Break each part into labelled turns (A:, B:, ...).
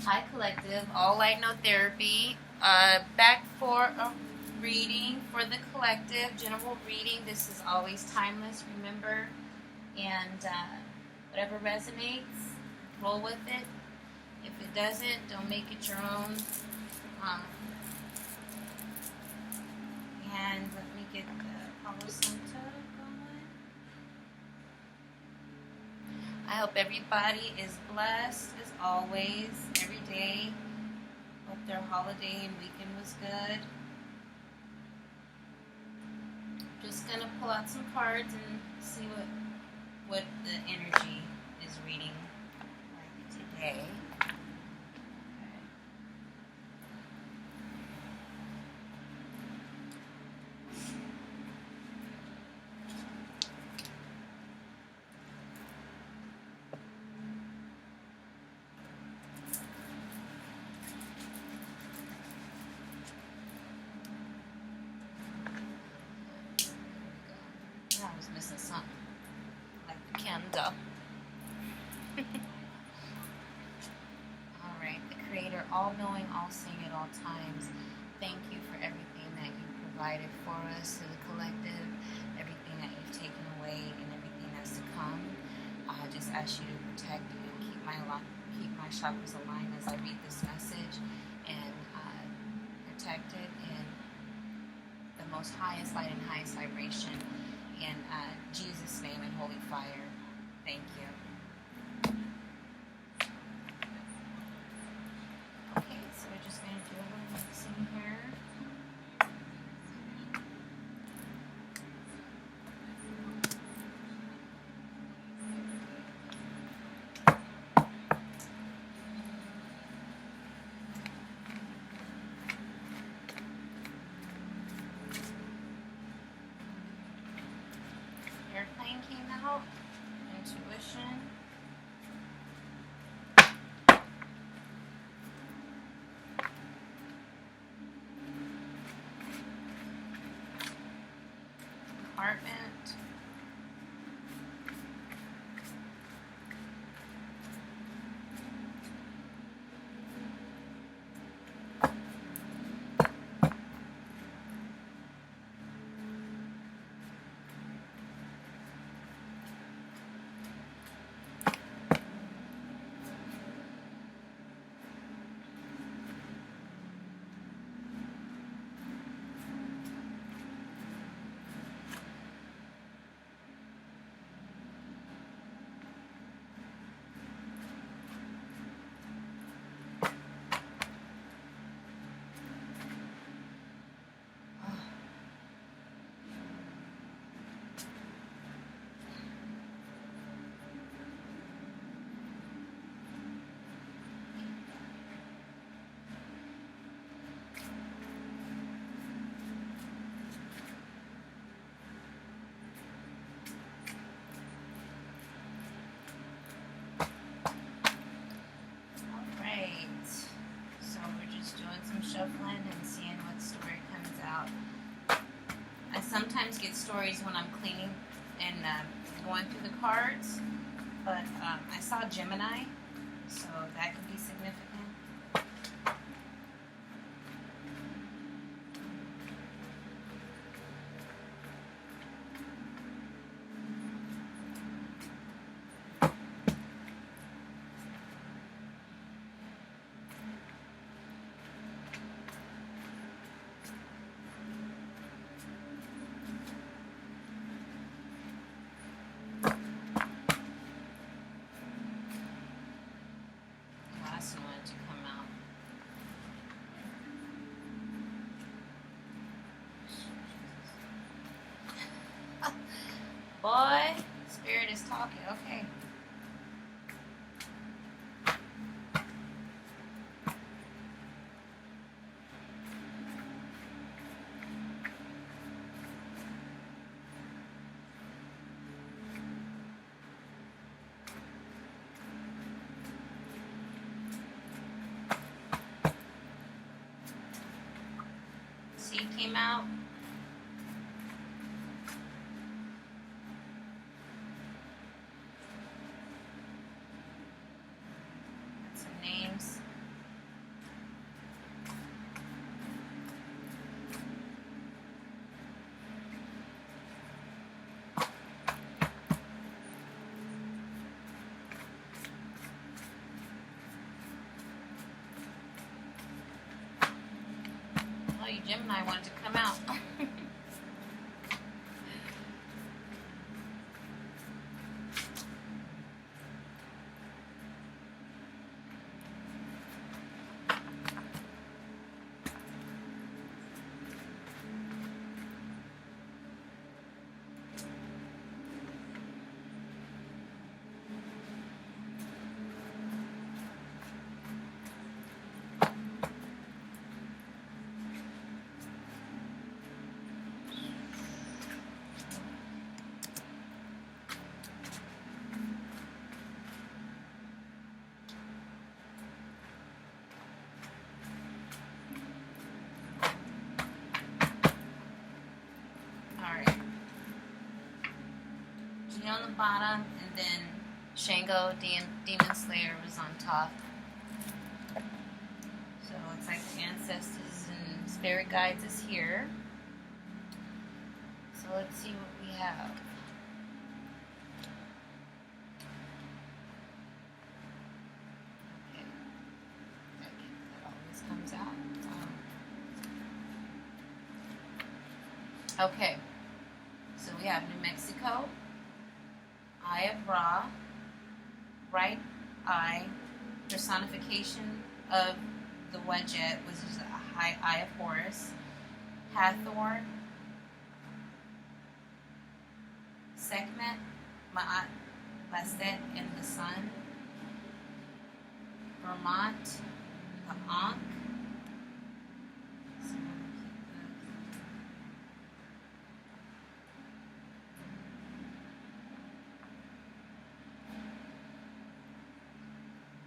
A: Hi Collective, All Light No Therapy. Back for a reading for the collective, general reading. This is always timeless, remember. And whatever resonates, roll with it. If it doesn't, don't make it your own. Um, and let me get the Palo Santo going. I hope everybody is blessed as always, every day. Hope their holiday and weekend was good. Just gonna pull out some cards and see what the energy is reading like today. I was missing something, like the candle. Alright, the Creator, all-knowing, all-seeing at all times, thank you for everything that you provided for us, to the collective, everything that you've taken away, and everything that's to come. I just ask you to protect and keep my chakras aligned as I read this message, and protect it in the most highest light and highest vibration. In Jesus' name and holy fire. Thank you. Okay, so we're just going to do a little mixing here. Airplane came out. Intuition. Compartment. Shuffling and seeing what story comes out. I sometimes get stories when I'm cleaning and going through the cards, but I saw Gemini, so that could be significant. To come out. Boy, Spirit is talking. Okay. Seed came out. Some names. Sorry, Gemini wanted to come out. On the bottom, and then Shango, Demon Slayer, was on top. So it's like the ancestors and spirit guides is here. So let's see what we have. Okay, that always comes out. Okay, so we have New Mexico. Eye of Ra, right eye, personification of the Wadjet, which is a high eye of Horus. Hathor, Sekhmet, Ma'at, Bastet, and the sun. Vermont, the Ankh.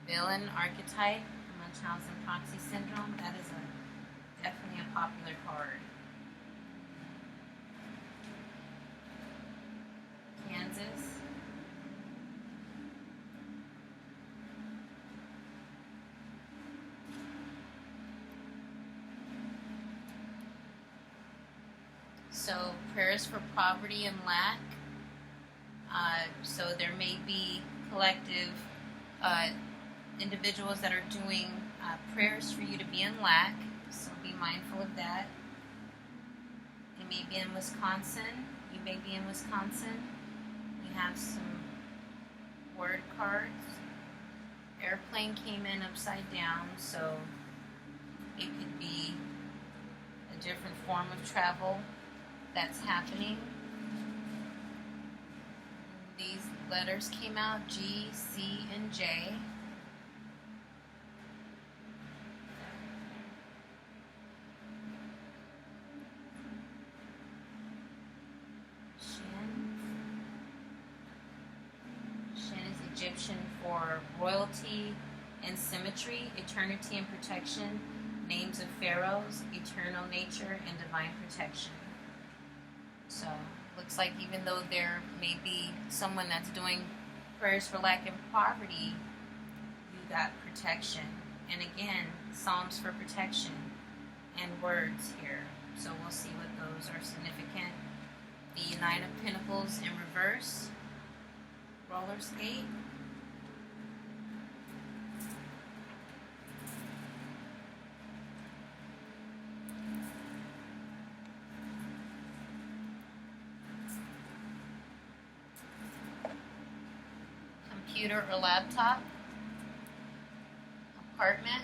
A: Villain archetype, Munchausen proxy syndrome. That is definitely a popular card. Kansas. So prayers for poverty and lack. So there may be collective individuals that are doing prayers for you to be in lack, so be mindful of that. It may be in Wisconsin. You may be in Wisconsin. We have some word cards. Airplane came in upside down, so it could be a different form of travel that's happening. These letters came out, G, C, and J. Egyptian for royalty and symmetry, eternity and protection, names of pharaohs, eternal nature, and divine protection. So, looks like even though there may be someone that's doing prayers for lack and poverty, you got protection. And again, Psalms for protection and words here. So we'll see what those are significant. The Nine of Pentacles in reverse, roller skate. Computer or laptop. Apartment.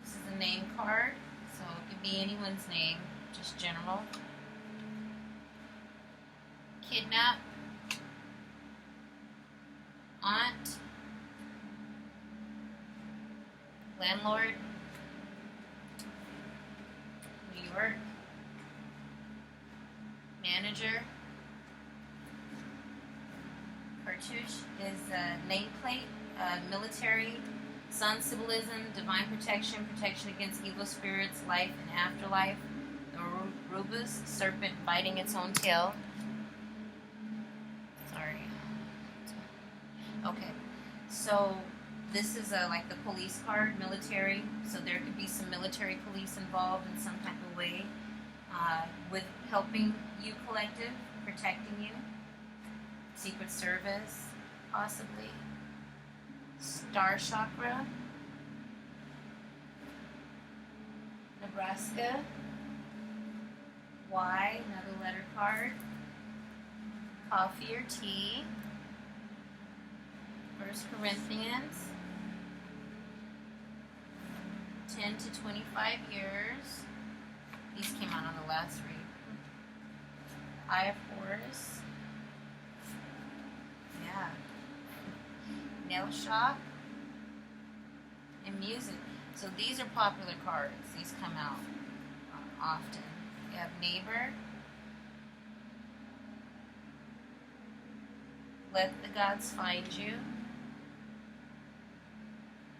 A: This is a name card, so it could be anyone's name, just general. Kidnap. Aunt. Landlord. New York. Manager. Cartouche is a nameplate, military, sun symbolism, divine protection, protection against evil spirits, life and afterlife. The rubus, serpent biting its own tail. Sorry. Okay, so this is like the police card, military. So there could be some military police involved in some type of way with helping you collective, protecting you. Secret Service, possibly. Star Chakra. Nebraska. Y, another letter card. Coffee or tea. 1 Corinthians. 10 to 25 years. These came out on the last read. Eye of Horus. Yeah. Nail shop. And music. So these are popular cards. These come out often. You have neighbor. Let the gods find you.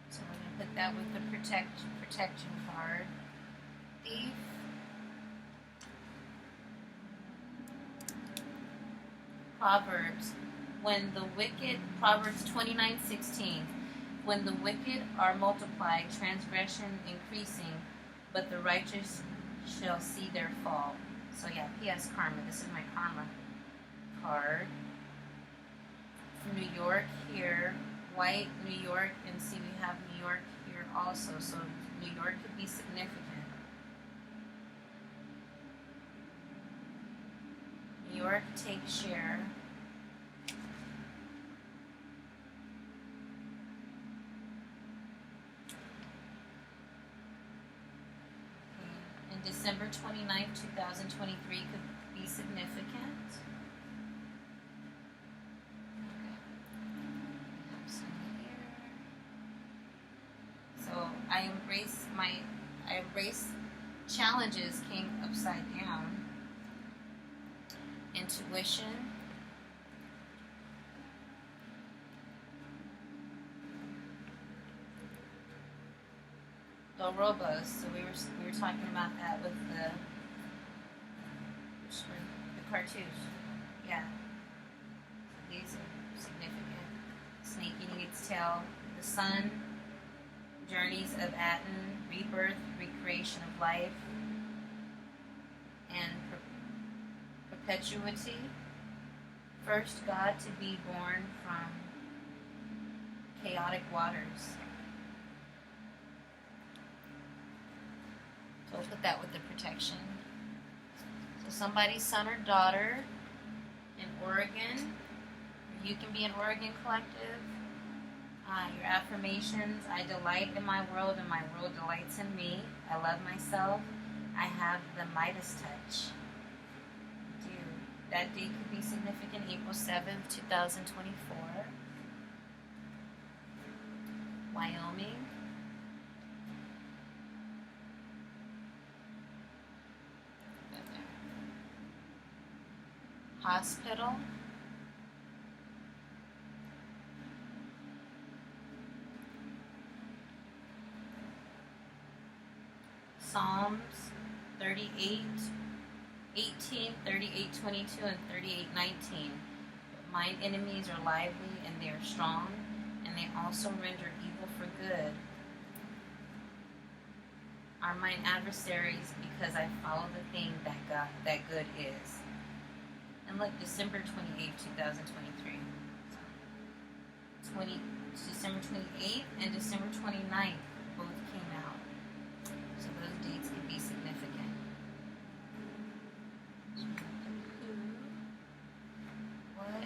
A: So we're going to put that with the protection card. Thief. Proverbs. When the wicked, Proverbs 29:16. When the wicked are multiplied, transgression increasing, but the righteous shall see their fall. So yeah, P.S. Karma. This is my karma card. New York here, white New York, and see we have New York here also. So New York could be significant. New York, take share. December 29th, 2023 could be significant. So I embrace challenges came upside down. Intuition. Robos. So we were talking about that with the cartouche. Yeah. These are significant. Snake eating its tail. The sun. Journeys of Aten. Rebirth, recreation of life. And perpetuity. First God to be born from chaotic waters. So we'll put that with the protection. So somebody's son or daughter in Oregon. You can be an Oregon collective. Your affirmations. I delight in my world and my world delights in me. I love myself. I have the Midas touch. I do. That date could be significant. April 7th, 2024. Wyoming. Hospital. Psalms 38, 18, 38, 22, and 38, 19. Mine enemies are lively and they are strong, and they also render evil for good. Are mine adversaries because I follow the thing that good is. And look, December 28, 2023. December 28th and December 29th both came out. So those dates could be significant. So who, what, where.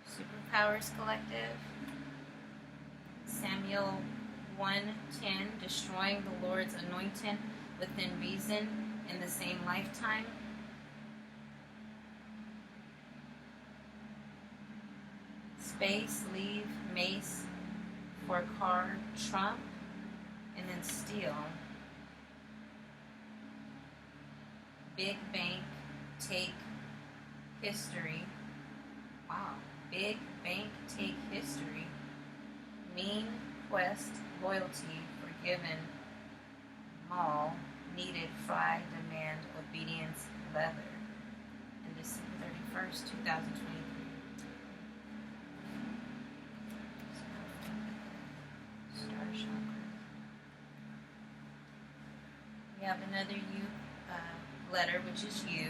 A: Superpowers Collective. Samuel 1:10, destroying the Lord's anointed within reason in the same lifetime. Space, leave, mace, for car, trump, and then steal. Big bank, take, history. Wow. Big bank, take, history. Mean, quest, loyalty, forgiven, mall, needed, fry, demand, obedience, leather. And December 31st, 2023. Star chakra. We have another you letter, which is you.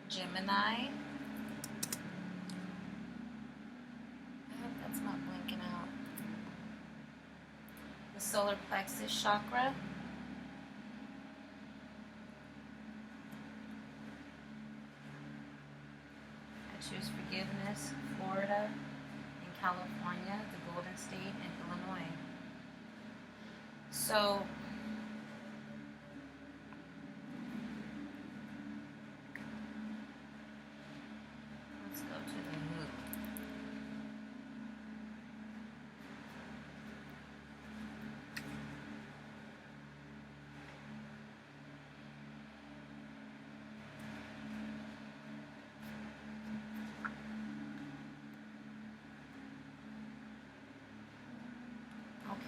A: Gemini. I hope that's not blinking out. The solar plexus chakra. I choose forgiveness, Florida, and California, the Golden State, and Illinois. So, let's go to the moon.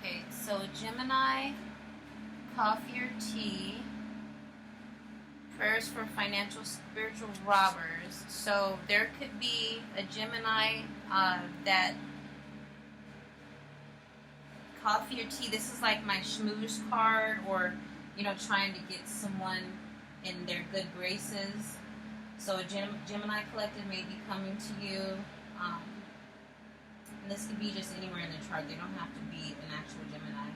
A: Okay, so Gemini, coffee or tea, prayers for financial spiritual robbers. So there could be a Gemini that coffee or tea, this is like my schmooze card, or trying to get someone in their good graces. So a Gemini collective may be coming to you. And this could be just anywhere in the chart. They don't have to be an actual Gemini.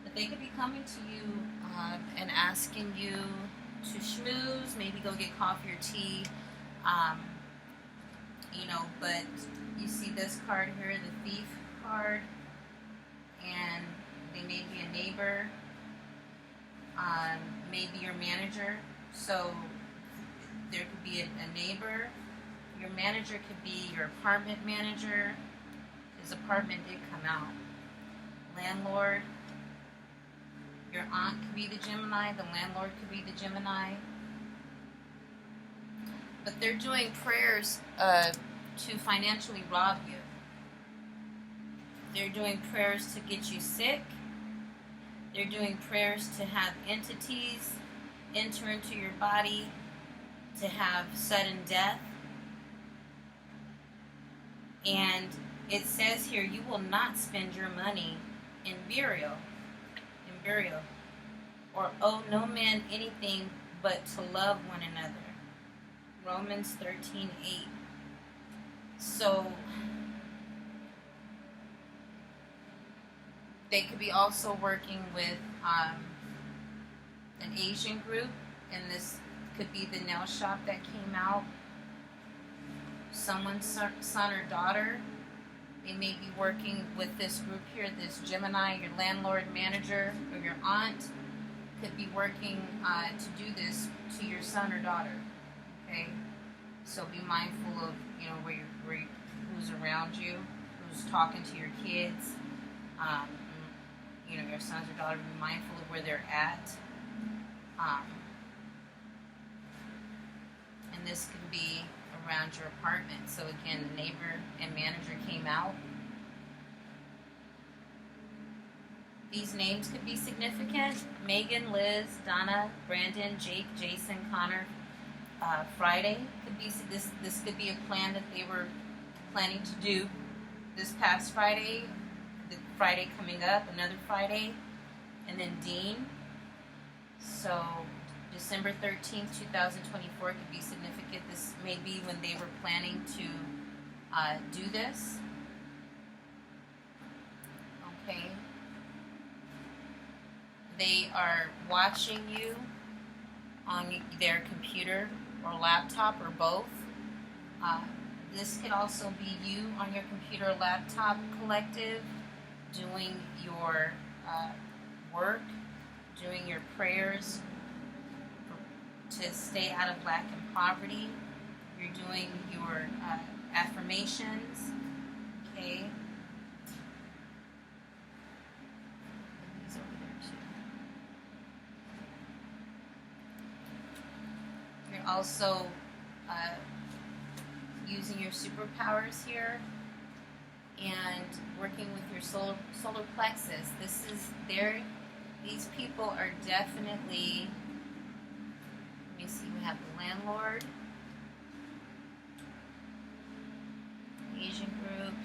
A: But they could be coming to you and asking you to schmooze, maybe go get coffee or tea. But you see this card here, the Thief card, and they may be a neighbor, maybe your manager. So there could be a neighbor. Your manager could be your apartment manager. His apartment did come out. Landlord. Your aunt could be the Gemini. The landlord could be the Gemini. But they're doing prayers to financially rob you. They're doing prayers to get you sick. They're doing prayers to have entities enter into your body, to have sudden death. And it says here, you will not spend your money in burial, or owe no man anything but to love one another. Romans 13:8. So they could be also working with an Asian group, and this could be the nail shop that came out. Someone's son or daughter. They may be working with this group here, this Gemini, your landlord, manager, or your aunt could be working to do this to your son or daughter. Okay, so be mindful of who's around you, who's talking to your kids. Your sons or daughters. Be mindful of where they're at. And this could be around your apartment. So again, the neighbor and manager came out. These names could be significant. Megan, Liz, Donna, Brandon, Jake, Jason, Connor, Friday could be this could be a plan that they were planning to do this past Friday, the Friday coming up, another Friday, and then Dean. So December 13th, 2024 could be significant. This may be when they were planning to do this. Okay. They are watching you on their computer or laptop or both. This could also be you on your computer or laptop, collective, doing your work, doing your prayers to stay out of lack and poverty. You're doing your affirmations, okay? These over there too. You're also using your superpowers here and working with your solar plexus. These people are definitely, let me see, we have the landlord, Asian group,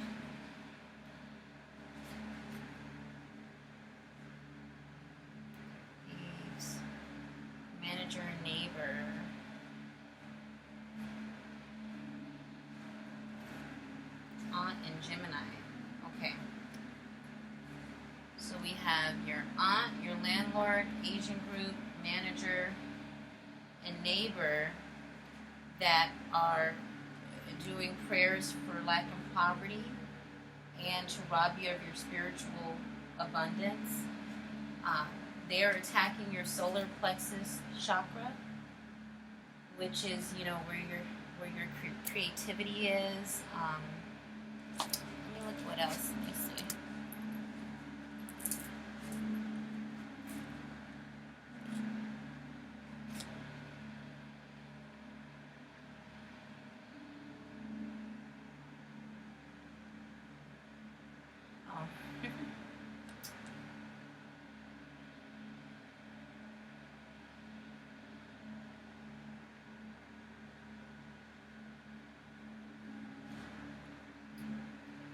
A: the have your aunt, your landlord, Asian group, manager, and neighbor that are doing prayers for lack and poverty and to rob you of your spiritual abundance. They are attacking your solar plexus chakra, which is, you know, where your creativity is. Let me look what else. Let me see. Oh.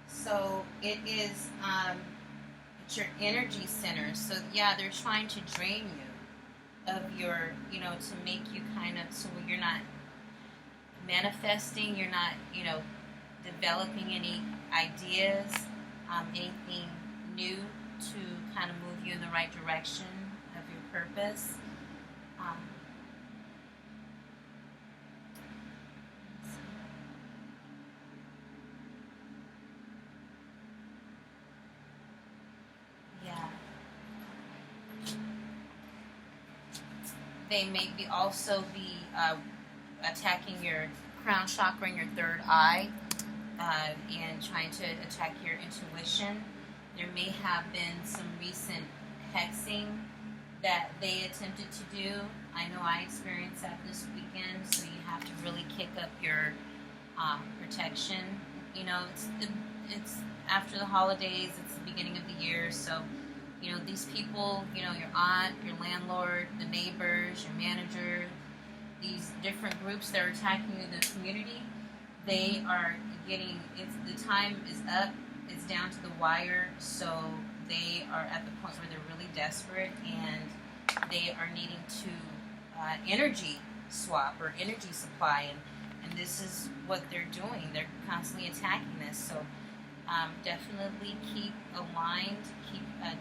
A: So it is it's your energy center. So yeah, they're trying to drain you of your, you know, to make you kind of, so you're not manifesting, you're not, you know, developing any ideas, anything new to kind of move you in the right direction of your purpose. They may be also be attacking your crown chakra and your third eye, and trying to attack your intuition. There may have been some recent hexing that they attempted to do. I know I experienced that this weekend, so you have to really kick up your protection. You know, it's after the holidays, it's the beginning of the year, so you know, these people, you know, your aunt, your landlord, the neighbors, your manager, these different groups that are attacking you in the community, they are getting, the time is up, it's down to the wire, so they are at the point where they're really desperate and they are needing to energy swap or energy supply, and this is what they're doing. They're constantly attacking this, so definitely keep aligned,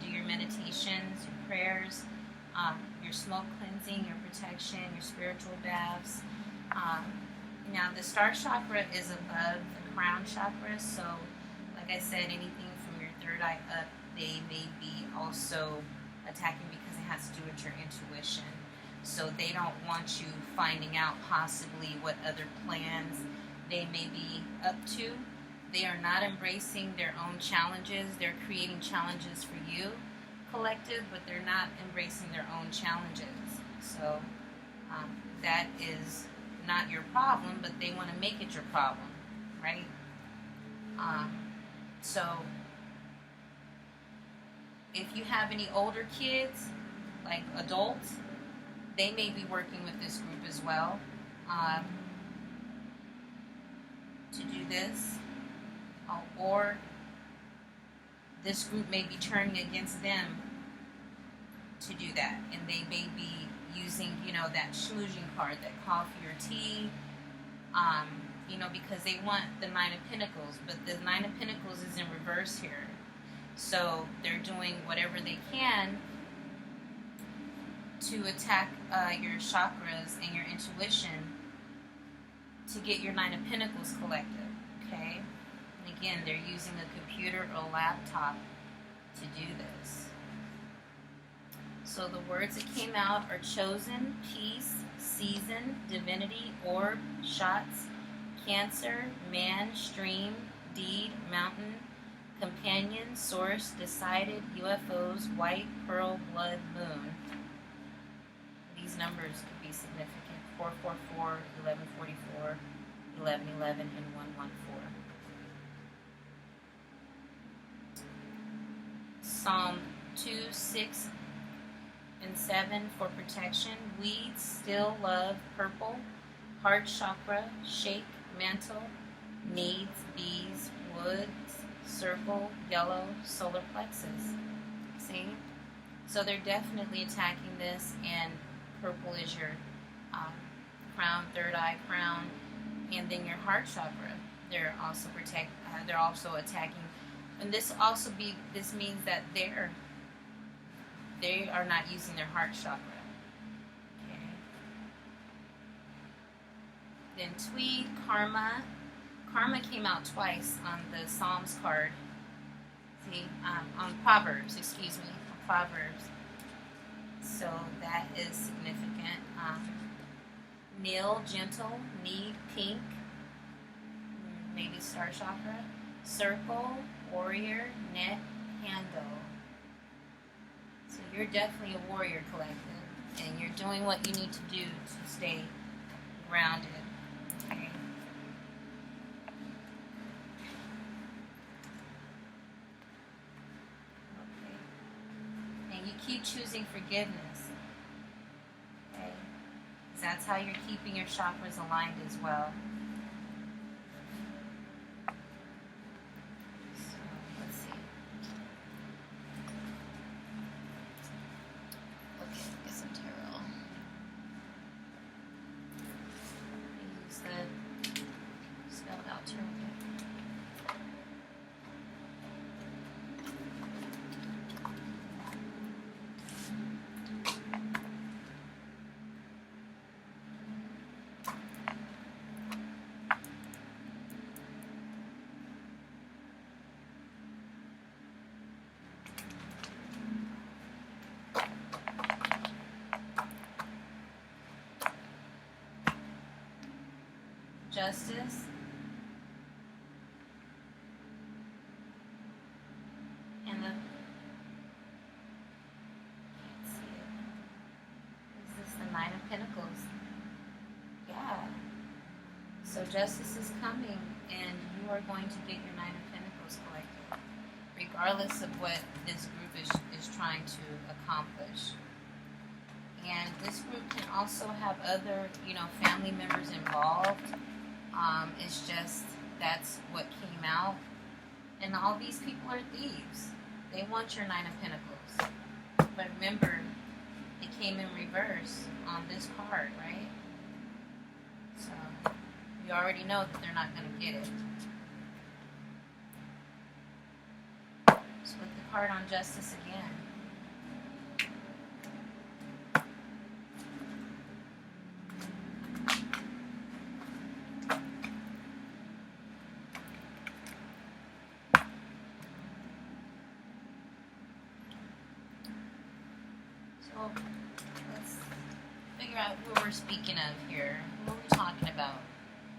A: do your meditations, your prayers, your smoke cleansing, your protection, your spiritual baths. Now the star chakra is above the crown chakra, so like I said, anything from your third eye up, they may be also attacking because it has to do with your intuition. So they don't want you finding out possibly what other plans they may be up to. They are not embracing their own challenges. They're creating challenges for you, collective, but they're not embracing their own challenges. So that is not your problem, but they want to make it your problem, right? So if you have any older kids, like adults, they may be working with this group as well to do this. Or this group may be turning against them to do that, and they may be using, you know, that schmoozing card, that coffee or tea, you know, because they want the Nine of Pentacles, but the Nine of Pentacles is in reverse here. So they're doing whatever they can to attack your chakras and your intuition to get your Nine of Pentacles collected, okay? Again, they're using a computer or laptop to do this. So the words that came out are chosen, peace, season, divinity, orb, shots, cancer, man, stream, deed, mountain, companion, source, decided, UFOs, white, pearl, blood, moon. These numbers could be significant. 444, 1144, 1111, and 114. Psalm 2, 6, and 7 for protection. Weeds, still, love, purple. Heart chakra, shake, mantle. Needs, bees, woods, circle, yellow, solar plexus. See? So they're definitely attacking this, and purple is your crown, third eye crown, and then your heart chakra. They're also attacking. And this means that they're they are not using their heart chakra. Okay. Then Tweed, Karma. Karma came out twice on the Psalms card. See, on Proverbs, excuse me, on Proverbs. So that is significant. Nil, gentle. Need, pink. Maybe star chakra. Circle, warrior. Net, handle. So you're definitely a warrior collective, and you're doing what you need to do to stay grounded. Okay. And you keep choosing forgiveness. Okay. Because that's how you're keeping your chakras aligned as well. So let's see. Okay, get some tarot. Use the spelled out tarot deck. Justice. And the, can't see it. Is this the Nine of Pentacles? Yeah. So justice is coming, and you are going to get your Nine of Pentacles collected, regardless of what this group is trying to accomplish. And this group can also have other, family members involved. It's just that's what came out. And all these people are thieves. They want your Nine of Pentacles. But remember, it came in reverse on this card, right? So you already know that they're not going to get it. So with the card on Justice again. So let's figure out who we're speaking of here. Who are we talking about,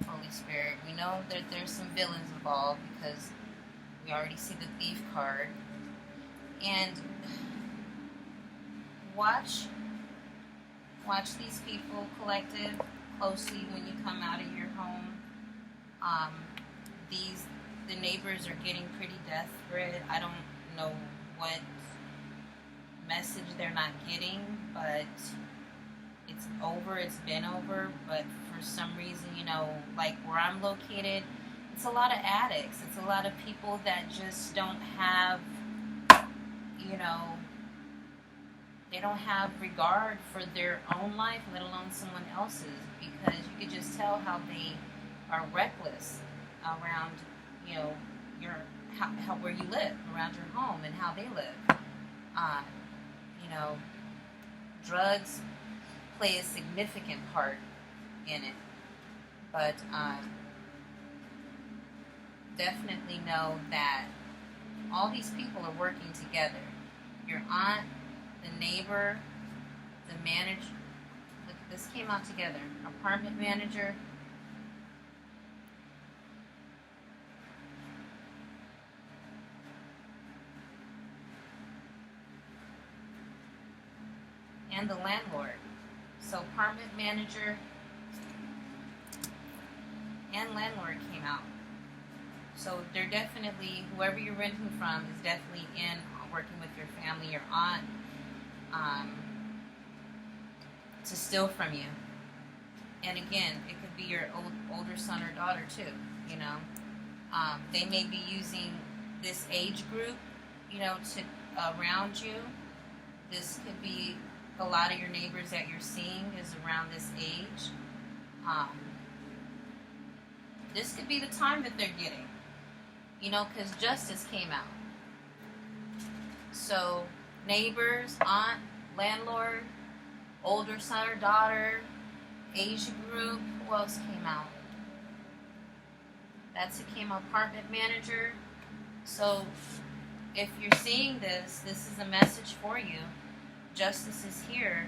A: Holy Spirit? We know that there's some villains involved because we already see the Thief card. And watch these people, collective, closely when you come out of your home. The neighbors are getting pretty desperate. I don't know what message they're not getting, but it's over. It's been over. But for some reason, like where I'm located, it's a lot of addicts. It's a lot of people that just don't have, they don't have regard for their own life, let alone someone else's, because you could just tell how they are reckless around, where you live, around your home, and how they live. Drugs play a significant part in it, but definitely know that all these people are working together. Your aunt, the neighbor, the manager. Look, this came out together. Apartment manager. And the landlord. So apartment manager and landlord came out. So they're definitely, whoever you're renting from is definitely in working with your family, your aunt, to steal from you. And again, it could be your older son or daughter too, They may be using this age group, to around you. This could be a lot of your neighbors that you're seeing is around this age. This could be the time that they're getting, because justice came out. So neighbors, aunt, landlord, older son or daughter, Asia group. Who else came out? That's who came, apartment manager. So if you're seeing this, this is a message for you. Justice is here,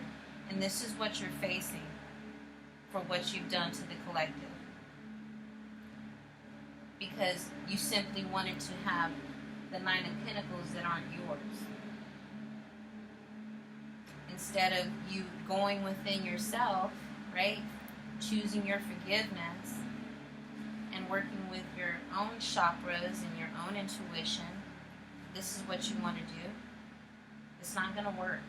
A: and this is what you're facing for what you've done to the collective. Because you simply wanted to have the Nine of Pentacles that aren't yours. Instead of you going within yourself, right? Choosing your forgiveness and working with your own chakras and your own intuition, this is what you want to do. It's not going to work.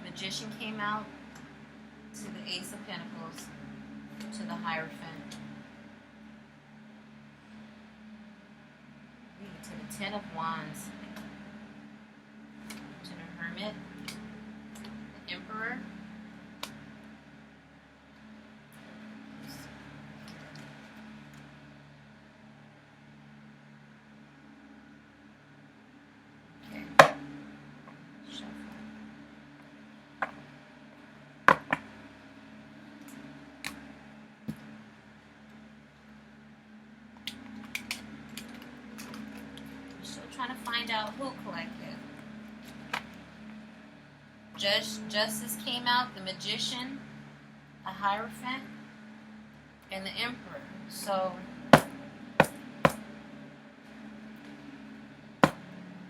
A: Magician came out to the Ace of Pentacles, to the Hierophant, to the Ten of Wands, to the Hermit, the Emperor, trying to find out who collective. Justice came out, the Magician, a Hierophant, and the Emperor. So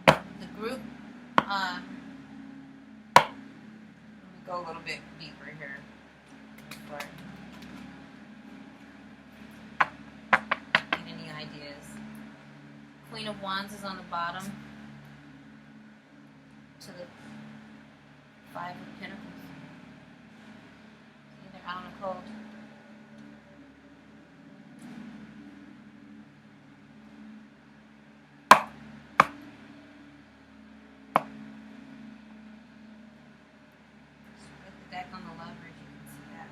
A: the group, let me go a little bit deeper here. Get any ideas? Queen of Wands is on the bottom, to the Five of Pentacles. They're out in the cold. Put the deck on the leverage, you can see that.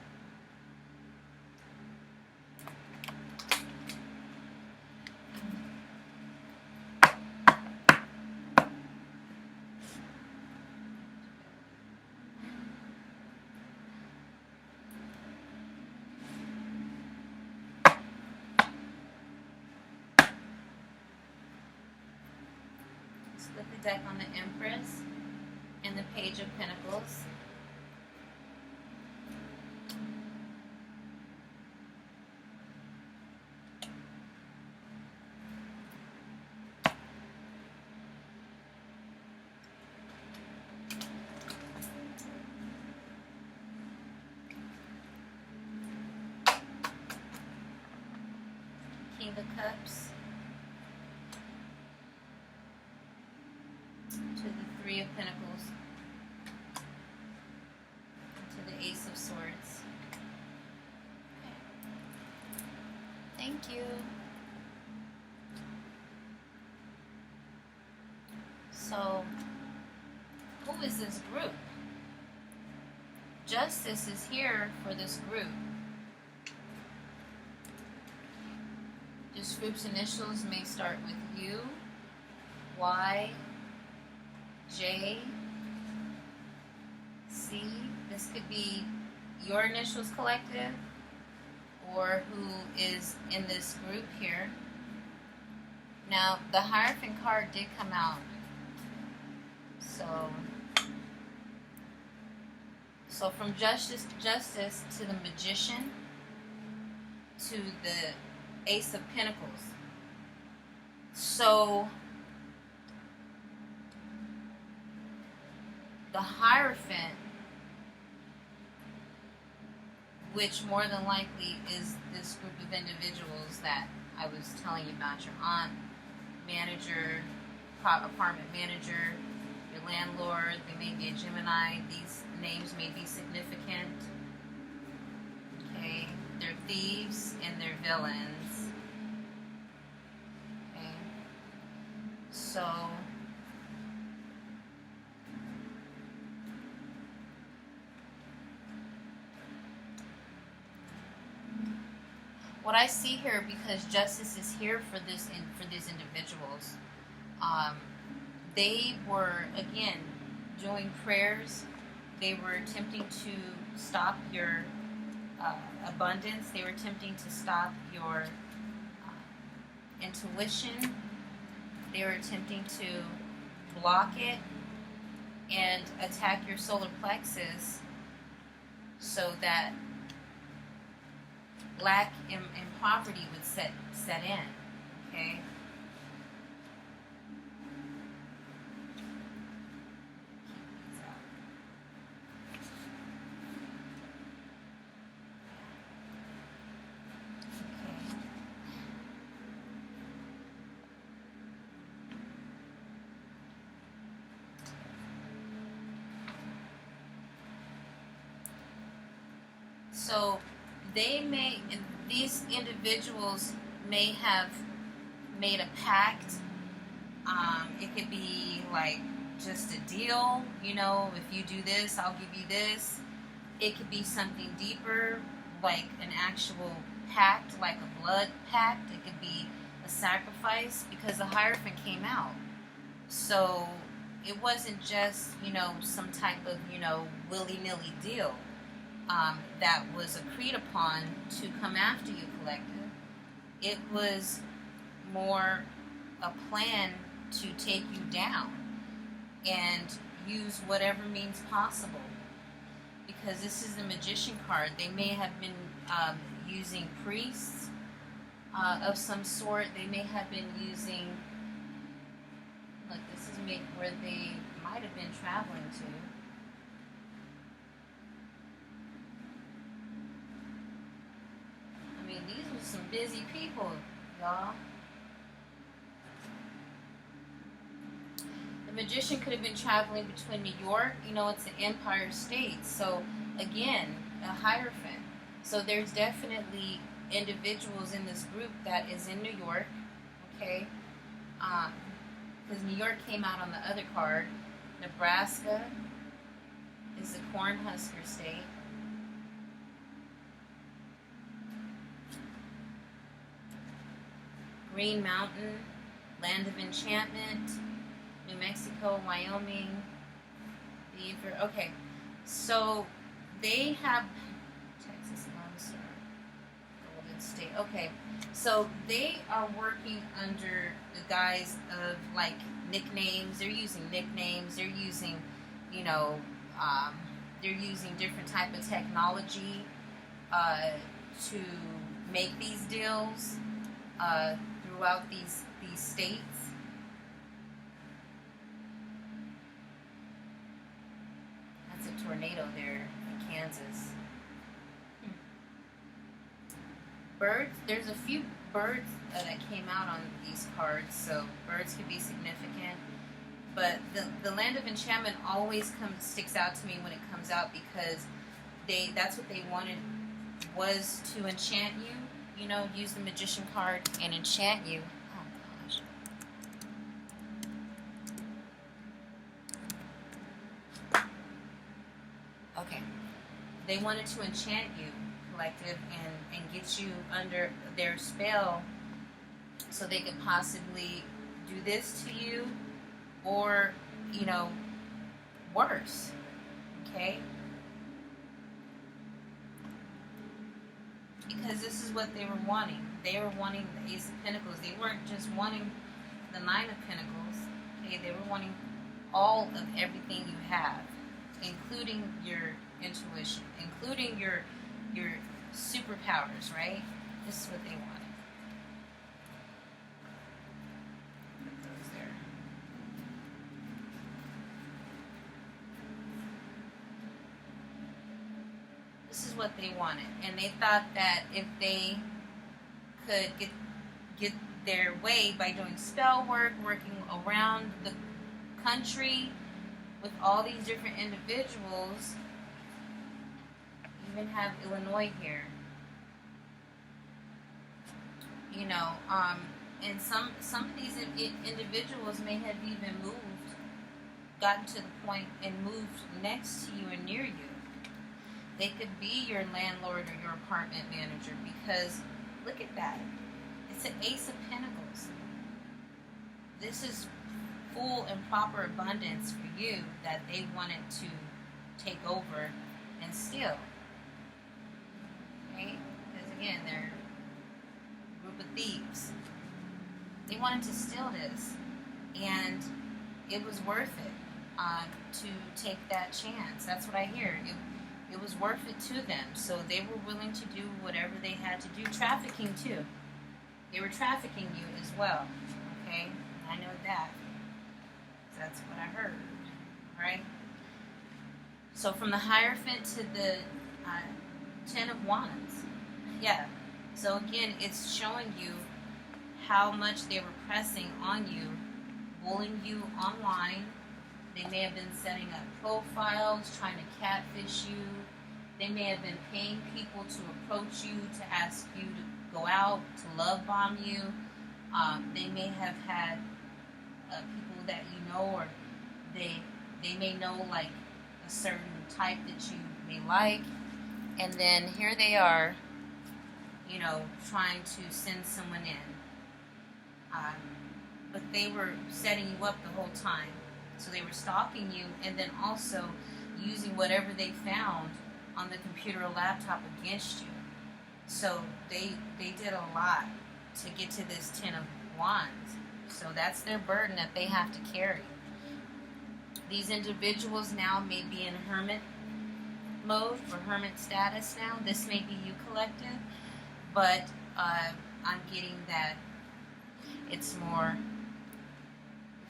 A: Split the deck on the Empress and the Page of Pentacles. King of Cups. To the Three of Pentacles, to the Ace of Swords. Okay. Thank you. So, who is this group? Justice is here for this group. This group's initials may start with U, Y, J, C. This could be your initials collective, or who is in this group here. Now, the Hierophant card did come out. So from Justice to the Magician to the Ace of Pentacles. So the Hierophant, which more than likely is this group of individuals that I was telling you about, your aunt, manager, apartment manager, your landlord, they may be a Gemini, these names may be significant, okay, they're thieves and they're villains, okay, so what I see here, because justice is here for these individuals. Um, they were, again, doing prayers. They were attempting to stop your abundance. They were attempting to stop your intuition. They were attempting to block it and attack your solar plexus so that lack and poverty would set in. Okay? So these individuals may have made a pact. It could be like just a deal, if you do this, I'll give you this. It could be something deeper, like an actual pact, like a blood pact. It could be a sacrifice, because the Hierophant came out. So it wasn't just, some type of, willy-nilly deal. That was agreed upon to come after you, collective. It was more a plan to take you down and use whatever means possible. Because this is the Magician card. They may have been using priests of some sort. They may have been using, look, this is where they might have been traveling to. These were some busy people, y'all. The Magician could have been traveling between New York. It's an Empire State. So, again, a Hierophant. So there's definitely individuals in this group that is in New York. Okay? Because New York came out on the other card. Nebraska is the Cornhusker State. Green Mountain, Land of Enchantment, New Mexico, Wyoming, Beaver. Okay, so they have Texas, Golden State. Okay, so they are working under the guise of like nicknames. They're using nicknames. They're using, they're using different type of technology to make these deals. Throughout these states. That's a tornado there in Kansas. Birds, there's a few birds that came out on these cards, so birds could be significant. But the Land of Enchantment always sticks out to me when it comes out, because that's what they wanted, was to enchant you. Use the Magician card and enchant you. Oh, gosh. Okay. They wanted to enchant you, collective, and get you under their spell so they could possibly do this to you or, worse. Okay? Because this is what they were wanting. They were wanting the Ace of Pentacles. They weren't just wanting the Nine of Pentacles. Okay, they were wanting all of everything you have, including your intuition, including your superpowers, right? This is what they wanted. Put those there. This is what they wanted, and they thought that if they could get their way by doing spell work, working around the country with all these different individuals, even have Illinois here, and some of these individuals may have even gotten to the point and moved next to you and near you. They could be your landlord or your apartment manager, because Look at that. It's an Ace of Pentacles. This is full and proper abundance for you that they wanted to take over and steal. Okay? Because again, they're a group of thieves. They wanted to steal this. And it was worth it to take that chance. That's what I hear. It was worth it to them. So they were willing to do whatever they had to do. Trafficking too. They were trafficking you as well. Okay? I know that. That's what I heard. Right? So from the Hierophant to the Ten of Wands. Yeah. So again, it's showing you how much they were pressing on you, bullying you online. They may have been setting up profiles, trying to catfish you. They may have been paying people to approach you, to ask you to go out, to love bomb you. They may have had people that you know, or they may know like a certain type that you may like. And then here they are, you know, trying to send someone in. But they were setting you up the whole time. So they were stalking you and then also using whatever they found on the computer or laptop against you. So they did a lot to get to this Ten of Wands. So that's their burden that they have to carry. These individuals now may be in hermit mode or hermit status now. This may be you, collective, but I'm getting that it's more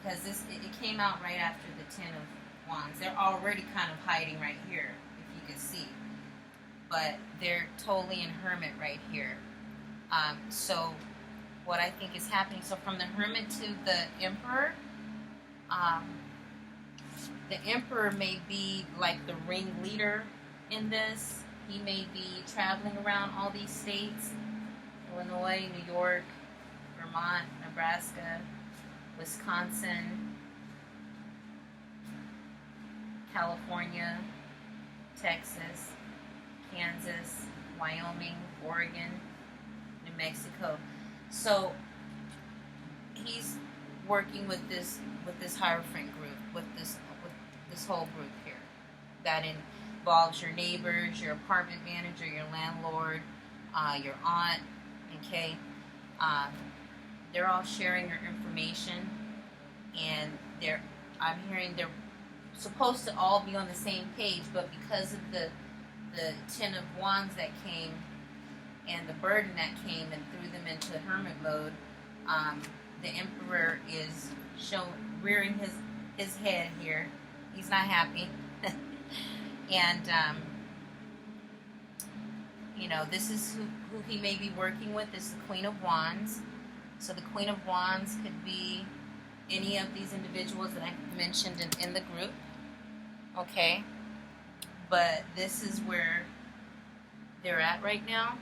A: because it came out right after the Ten of Wands. They're already kind of hiding right here, if you can see, but they're totally in hermit right here. So what I think is happening, so from the Hermit to the Emperor, the Emperor may be like the ringleader in this. He may be traveling around all these states: Illinois, New York, Vermont, Nebraska, Wisconsin, California, Texas, Kansas, Wyoming, Oregon, New Mexico. So he's working with this Hierophant group, with this whole group here that involves your neighbors, your apartment manager, your landlord, your aunt. Okay, they're all sharing your information, and I'm hearing they're supposed to all be on the same page, but because of the Ten of Wands that came and the burden that came and threw them into hermit mode, the Emperor is rearing his head here. He's not happy. And you know, this is who he may be working with. This is the Queen of Wands. So the Queen of Wands could be any of these individuals that I mentioned in the group. Okay? But this is where they're at right now.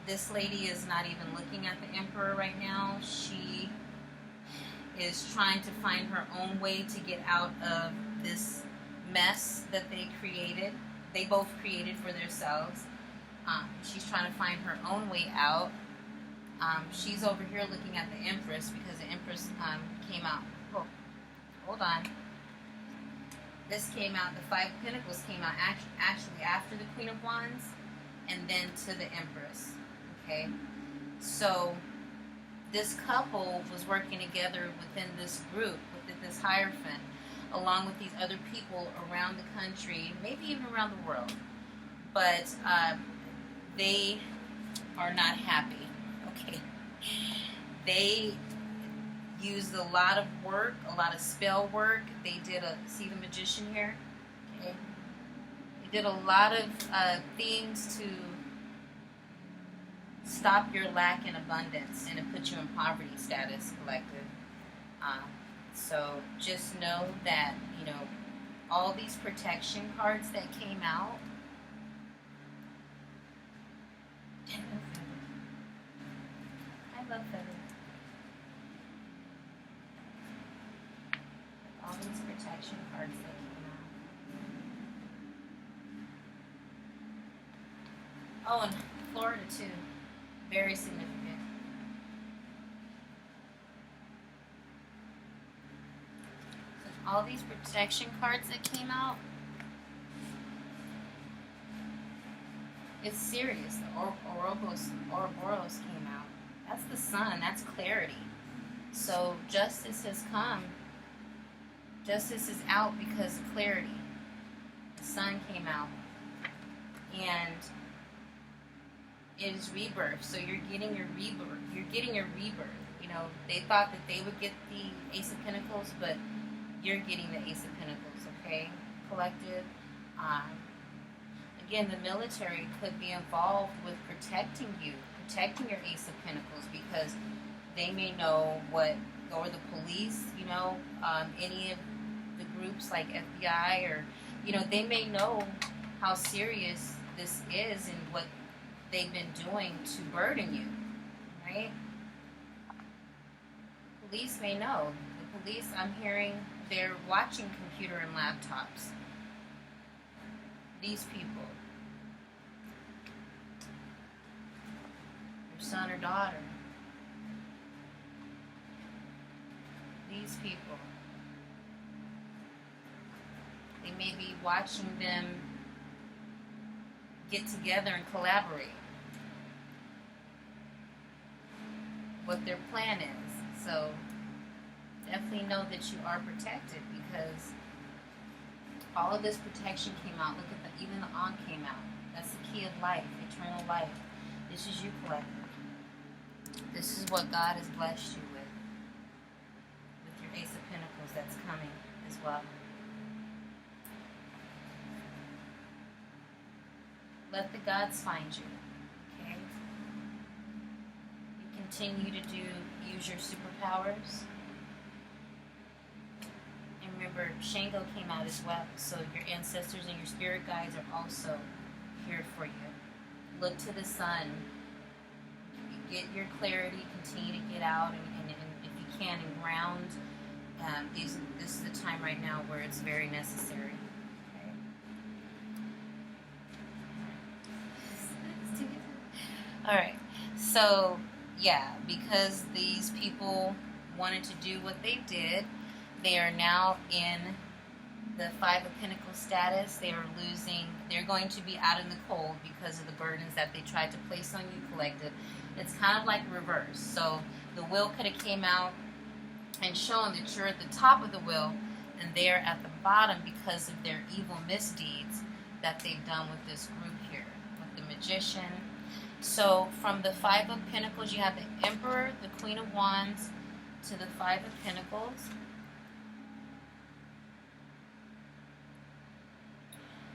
A: This lady is not even looking at the Emperor right now. She is trying to find her own way to get out of this mess that they created. They both created for themselves. She's trying to find her own way out. She's over here looking at the Empress because the Empress came out. Oh, hold on. This came out, the Five of Pentacles came out actually after the Queen of Wands and then to the Empress. Okay? So this couple was working together within this group, within this Hierophant, along with these other people around the country, maybe even around the world. But they are not happy. Okay. They used a lot of work, a lot of spell work. They did see the Magician here? Okay. They did a lot of things to stop your lack in abundance and to put you in poverty status, collective. So just know that, you know, all these protection cards that came out, I love feathers. All these protection cards that came out. Oh, and Florida too. Very significant. So all these protection cards that came out, it's serious. The Ouroboros came out. That's the sun. That's clarity. So justice has come. Justice is out because of clarity. The sun came out. And it is rebirth. So you're getting your rebirth. You're getting your rebirth. You know, they thought that they would get the Ace of Pentacles, but you're getting the Ace of Pentacles, okay? Collective. Again, the military could be involved with protecting you, protecting your Ace of Pentacles, because they may know what, or the police, you know, any of the groups like FBI, or, you know, they may know how serious this is and what they've been doing to burden you, right? Police may know. The police, I'm hearing, they're watching computer and laptops. These people. Your son or daughter. These people. They may be watching them get together and collaborate. What their plan is. So definitely know that you are protected, because all of this protection came out. Look at that. Even the Ankh came out. That's the key of life, eternal life. This is you, collective. This is what God has blessed you with your Ace of Pentacles that's coming as well. Let the gods find you, okay? You continue to use your superpowers. And remember, Shango came out as well, so your ancestors and your spirit guides are also here for you. Look to the sun. Get your clarity, continue to get out, and if you can, and ground. This is the time right now where it's very necessary. Alright, so yeah, because these people wanted to do what they did, they are now in the Five of Pentacles status. They are losing, they're going to be out in the cold because of the burdens that they tried to place on you, collective. It's kind of like reverse. So the wheel could have came out and shown that you're at the top of the wheel and they're at the bottom because of their evil misdeeds that they've done with this group here, with the Magician. So from the Five of Pentacles, you have the Emperor, the Queen of Wands, to the Five of Pentacles.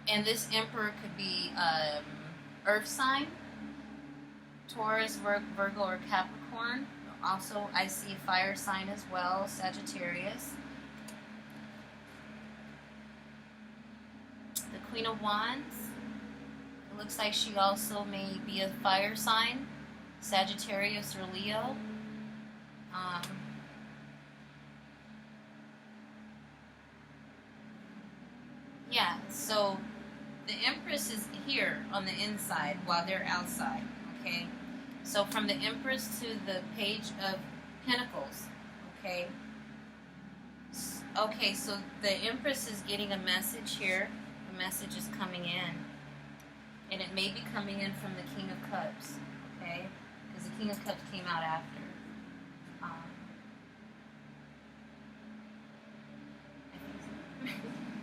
A: And this Emperor could be Earth sign, Taurus, Virgo, or Capricorn. Also, I see fire sign as well, Sagittarius. The Queen of Wands. It looks like she also may be a fire sign, Sagittarius or Leo. Yeah, so the Empress is here on the inside while they're outside, okay? So from the Empress to the Page of Pentacles, okay? Okay, so the Empress is getting a message here. The message is coming in. And it may be coming in from the King of Cups, okay? Because the King of Cups came out after.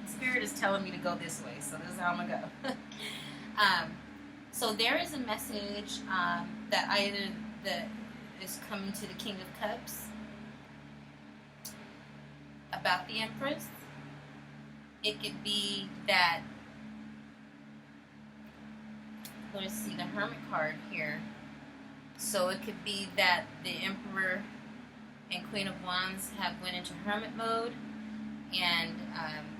A: Spirit is telling me to go this way, so this is how I'm going to go. So there is a message that is coming to the King of Cups about the Empress. It could be that, let's see, the Hermit card here. So it could be that the Emperor and Queen of Wands have went into Hermit mode, and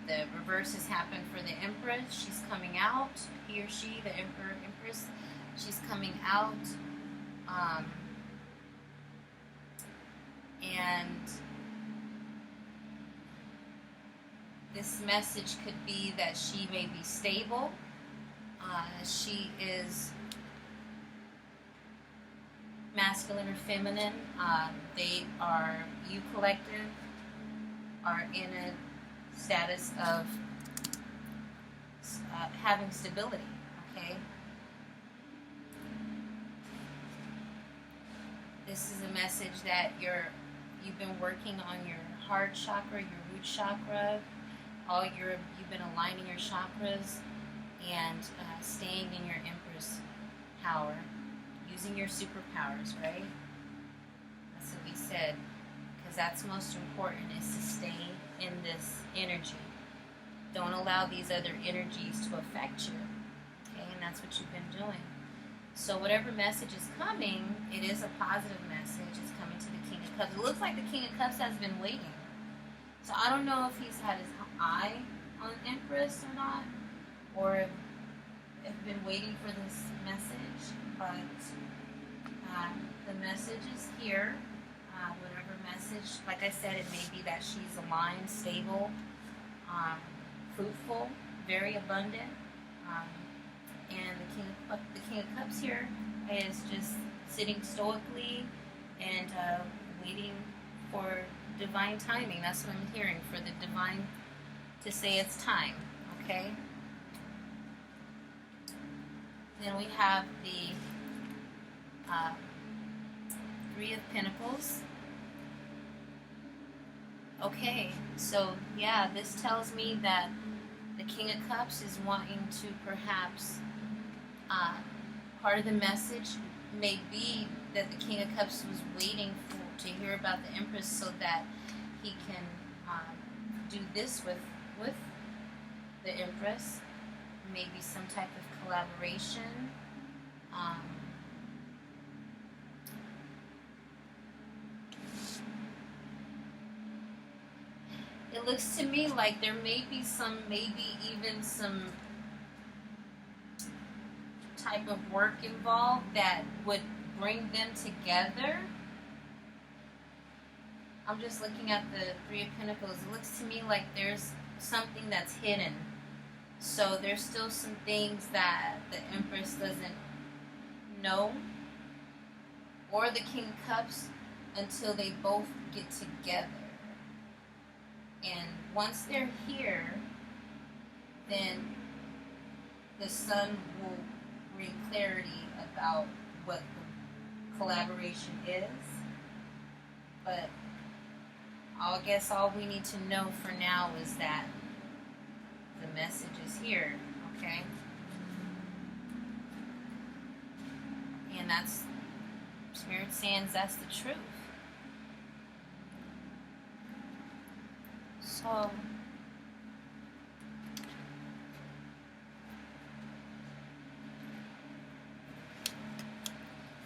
A: the reverse has happened for the Empress. She's coming out. He or she, the Emperor, Empress, she's coming out. And this message could be that she may be stable. She is masculine or feminine. You collective are in a status of having stability, okay? This is a message that you've been working on your heart chakra, your root chakra. You've been aligning your chakras and staying in your Empress power, using your superpowers, right? That's what we said, because that's most important, is to stay in this energy. Don't allow these other energies to affect you, okay? And that's what you've been doing. So whatever message is coming, it is a positive message. It's coming to the King of Cups. It looks like the King of Cups has been waiting. So I don't know if he's had his eye on Empress or not, or if been waiting for this message. But the message is here. Whatever message, like I said, it may be that she's aligned, stable, fruitful, very abundant. And the King of Cups here is just sitting stoically and waiting for divine timing. That's what I'm hearing, for the divine to say it's time, okay? Then we have the Three of Pentacles. Okay, so yeah, this tells me that the King of Cups is wanting to perhaps, part of the message may be that the King of Cups was waiting to hear about the Empress so that he can do this with the Empress, maybe some type of collaboration. It looks to me like there may be maybe even some type of work involved that would bring them together. I'm just looking at the Three of Pentacles. It looks to me like there's something that's hidden. So there's still some things that the Empress doesn't know, or the King of Cups, until they both get together. And once they're here, then the Sun will bring clarity about what the collaboration is. But I guess all we need to know for now is that the message is here, okay? And that's, Spirit saying that's the truth. So,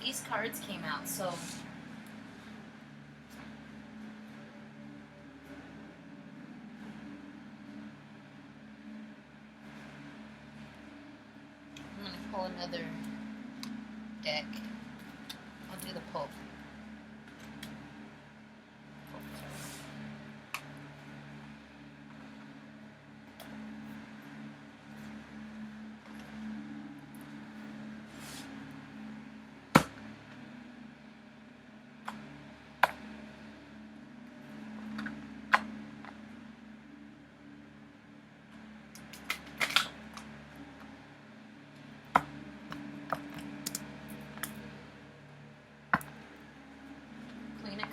A: these cards came out, so I'm going to pull another deck. I'll do the Pope.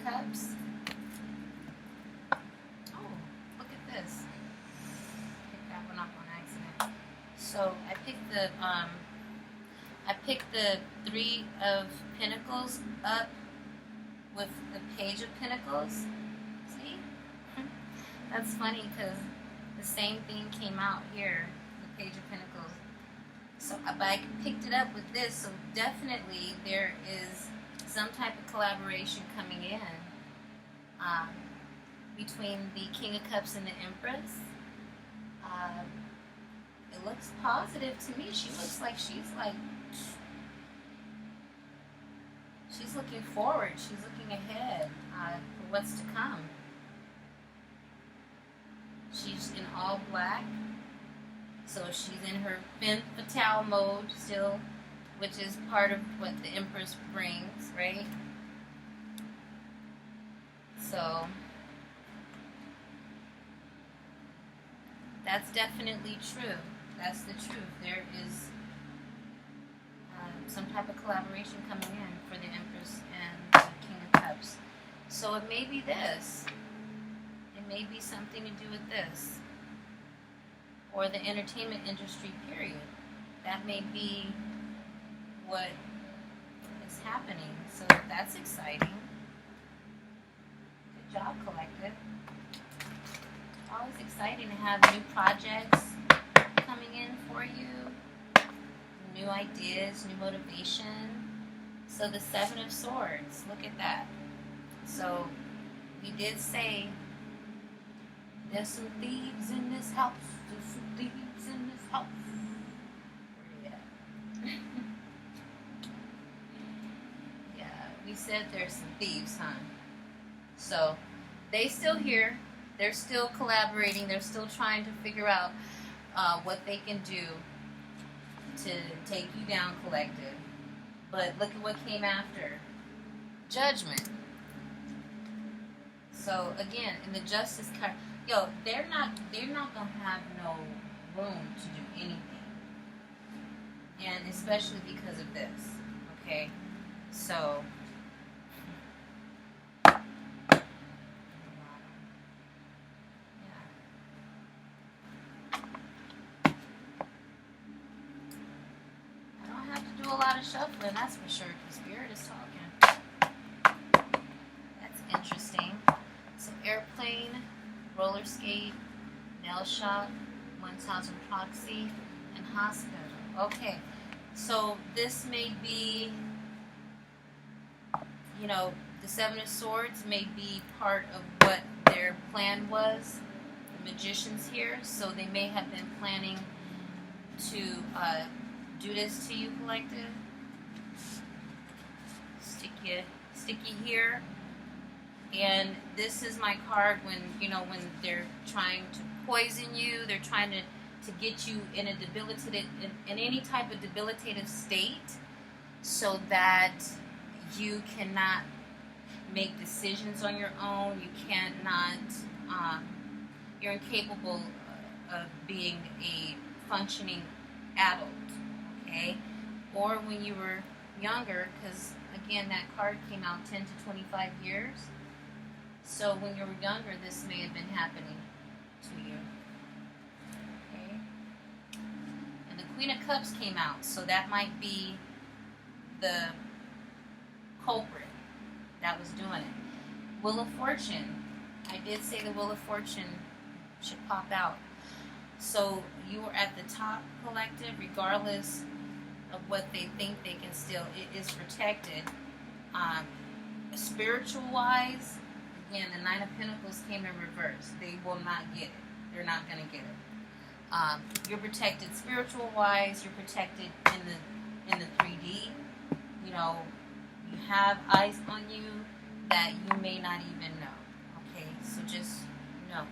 A: Cups. Oh, look at this. Pick that one up on accident. So I picked the Three of Pentacles up with the Page of Pentacles. See? That's funny because the same thing came out here, the Page of Pentacles. So, but I picked it up with this, so definitely there is some type of collaboration coming in between the King of Cups and the Empress. It looks positive to me. She looks like she's looking forward. She's looking ahead for what's to come. She's in all black, so she's in her femme fatale mode still. which is part of what the Empress brings, right? So that's definitely true. That's the truth. There is some type of collaboration coming in for the Empress and the King of Cups. So it may be this. It may be something to do with this. Or the entertainment industry, period. That may be what is happening. So that's exciting. Good job, Collective. Always exciting to have new projects coming in for you. New ideas, new motivation. So the Seven of Swords, look at that. So we did say there's some thieves in this house. There's some thieves in this house. Where you at? Yeah, we said there's some thieves, huh? So they still here. They're still collaborating. They're still trying to figure out what they can do to take you down, Collective. But look at what came after. Judgment. So again, in the Justice card, they're not gonna have no room to do anything, and especially because of this. Okay, so. A lot of shuffling, that's for sure, because Spirit is talking. That's interesting. So airplane, roller skate, nail shop, 1000 proxy, and hospital. Okay, so this may be, the Seven of Swords may be part of what their plan was. The Magician's here, so they may have been planning to do this to you, Collective. Sticky here. And this is my card when they're trying to poison you, they're trying to get you in a debilitated, in any type of debilitative state, so that you cannot make decisions on your own. You cannot, you're incapable of being a functioning adult. Okay, or when you were younger, because again that card came out 10 to 25 years. So when you were younger, this may have been happening to you. Okay, and the Queen of Cups came out, so that might be the culprit that was doing it. Wheel of Fortune. I did say the Wheel of Fortune should pop out. So you are at the top, Collective, regardless of what they think they can still, it is protected. Spiritual wise, again, the Nine of Pentacles came in reverse. They will not get it. They're not going to get it. You're protected spiritual wise. You're protected in the 3D. You have eyes on you that you may not even know. Okay, so just know.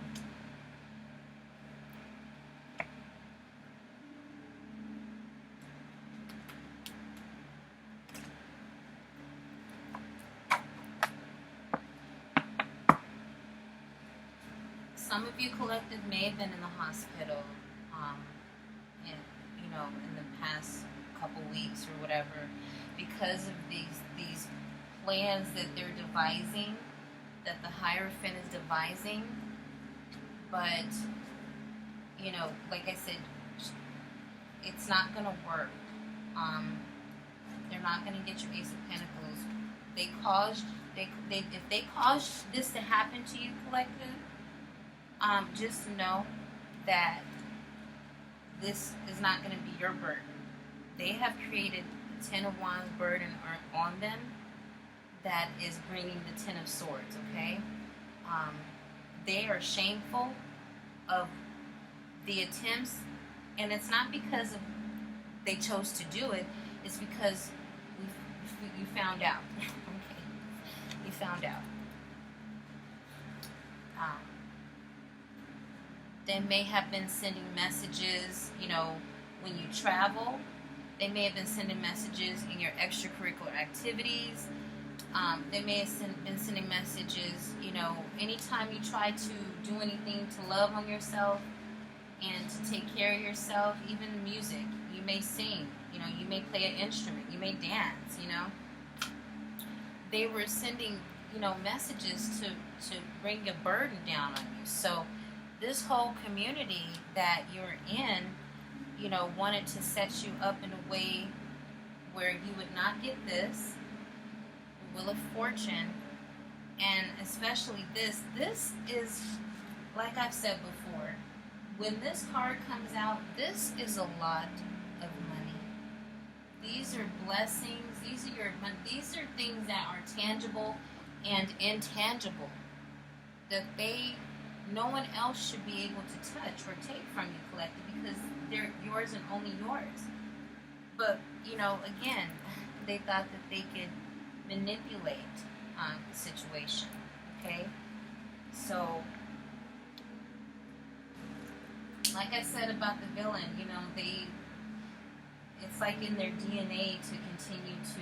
A: Some of you, Collective, may have been in the hospital, in the past couple weeks or whatever, because of these plans that they're devising, that the Hierophant is devising. But like I said, it's not gonna work. They're not gonna get your Ace of Pentacles. If they caused this to happen to you, Collective. Just know that this is not going to be your burden. They have created the Ten of Wands burden on them that is bringing the Ten of Swords, okay? They are shameful of the attempts, and it's not because they chose to do it, it's because you found out. Okay? You found out. They may have been sending messages, when you travel, They may have been sending messages in your extracurricular activities. They may have been sending messages, anytime you try to do anything to love on yourself and to take care of yourself, even music. You may sing, you may play an instrument, you may dance, They were sending, messages to bring a burden down on you. So this whole community that you're in, wanted to set you up in a way where you would not get this, Wheel of Fortune, and especially this. This is, like I've said before, when this card comes out, this is a lot of money. These are blessings. These are things that are tangible and intangible that no one else should be able to touch or take from you, collective, because they're yours and only yours. But again, they thought that they could manipulate the situation. Okay, so like I said about the villain, it's like in their DNA to continue to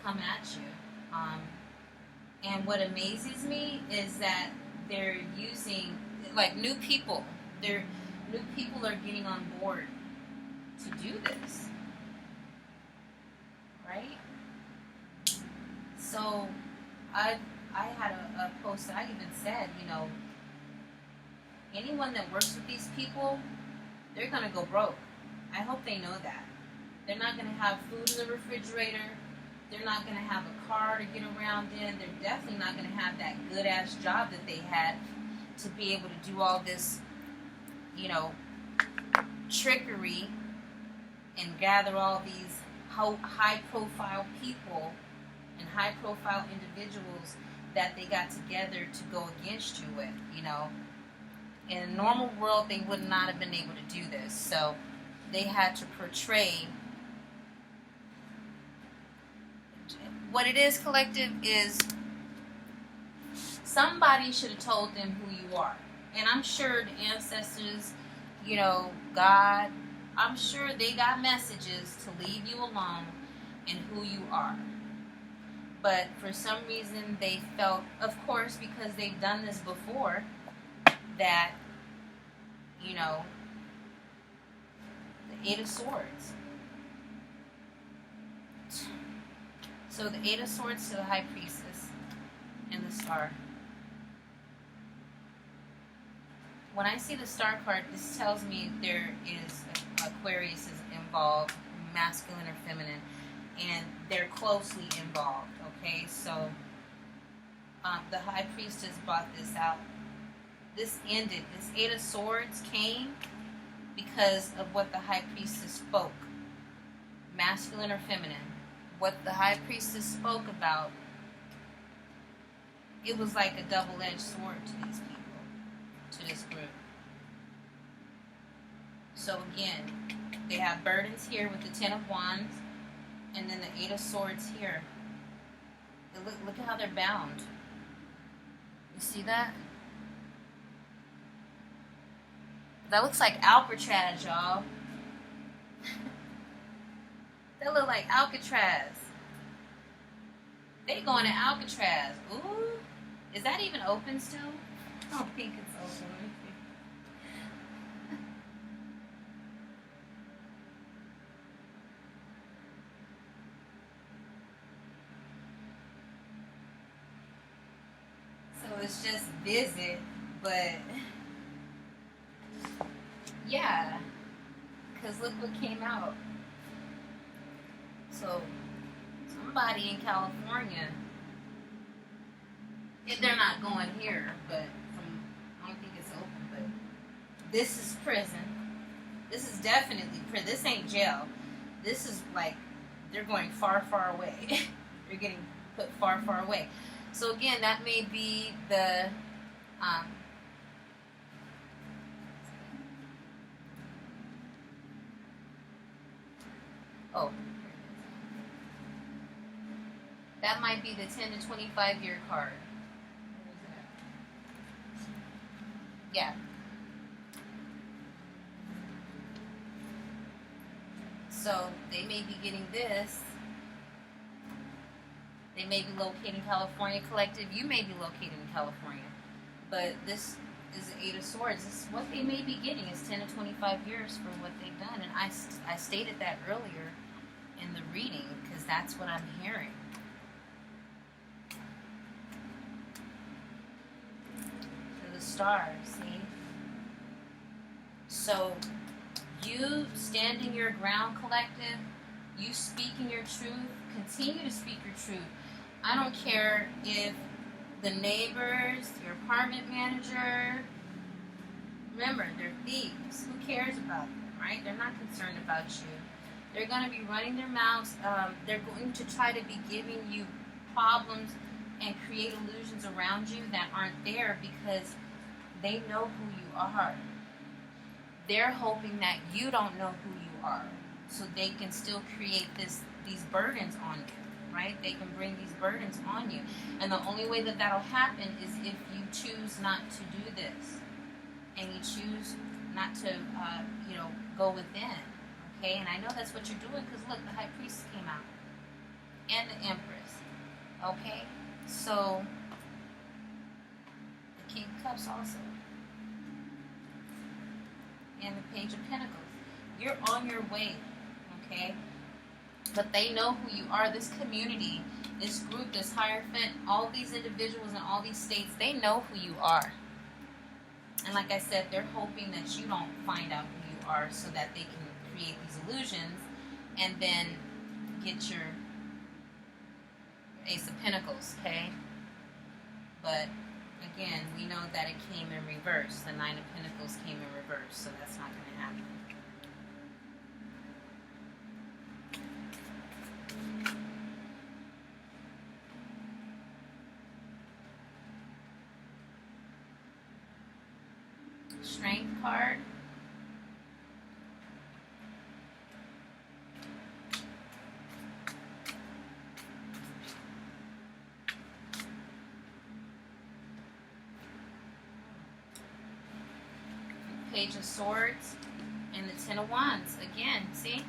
A: come at you. And what amazes me is that they're using, like, new people. New people are getting on board to do this, right? So I had a post that I even said, anyone that works with these people, they're gonna go broke. I hope they know that. They're not gonna have food in the refrigerator. They're not gonna have a car to get around in. They're definitely not gonna have that good ass job that they had to be able to do all this, trickery and gather all these high profile people and high profile individuals that they got together to go against you with. In a normal world, they would not have been able to do this. So they had to portray. What it is, collective, is somebody should have told them who you are. And I'm sure the ancestors, God, I'm sure they got messages to leave you alone and who you are. But for some reason they felt, of course, because they've done this before, that, the Eight of Swords. So the Eight of Swords to the High Priestess and the Star. When I see the Star card, this tells me there is Aquarius is involved, masculine or feminine, and they're closely involved. Okay, so the High Priestess brought this out. This ended. This Eight of Swords came because of what the High Priestess spoke, masculine or feminine. What the High Priestess spoke about, it was like a double-edged sword to these people, to this group. So again, they have burdens here with the Ten of Wands, and then the Eight of Swords here. Look at how they're bound. You see that? That looks like Alcatraz, y'all. They look like Alcatraz. They going to Alcatraz. Ooh. Is that even open still? I don't think it's open. Let me see. So it's just visit, but yeah. Because look what came out. So, somebody in California, they're not going here, but I don't think it's open, but this is prison. This is definitely prison. This ain't jail. This is like, they're going far, far away. They're getting put far, far away. So again, that may be the, that might be the 10 to 25 year card. Yeah. So they may be getting this. They may be located in California. Collective, you may be located in California. But this is the Eight of Swords. This is what they may be getting is 10 to 25 years for what they've done. And I stated that earlier in the reading because that's what I'm hearing. To the stars, see? So you standing your ground, collective, you speaking your truth, continue to speak your truth. I don't care if the neighbors, your apartment manager, remember, they're thieves. Who cares about them, right? They're not concerned about you. They're going to be running their mouths. They're going to try to be giving you problems and create illusions around you that aren't there because they know who you are. They're hoping that you don't know who you are, so they can still create these burdens on you, right? They can bring these burdens on you. And the only way that that'll happen is if you choose not to do this. And you choose not to, go within, okay? And I know that's what you're doing because, look, the High Priest came out. And the Empress, okay? So, the King of Cups also. And the Page of Pentacles. You're on your way, okay? But they know who you are. This community, this group, this Hierophant, all these individuals in all these states, they know who you are. And like I said, they're hoping that you don't find out who you are so that they can create these illusions and then get your Ace of Pentacles, okay? But again, we know that it came in reverse. The Nine of Pentacles came in reverse, so that's not going to happen. Strength card. Page of Swords and the Ten of Wands. Again, see?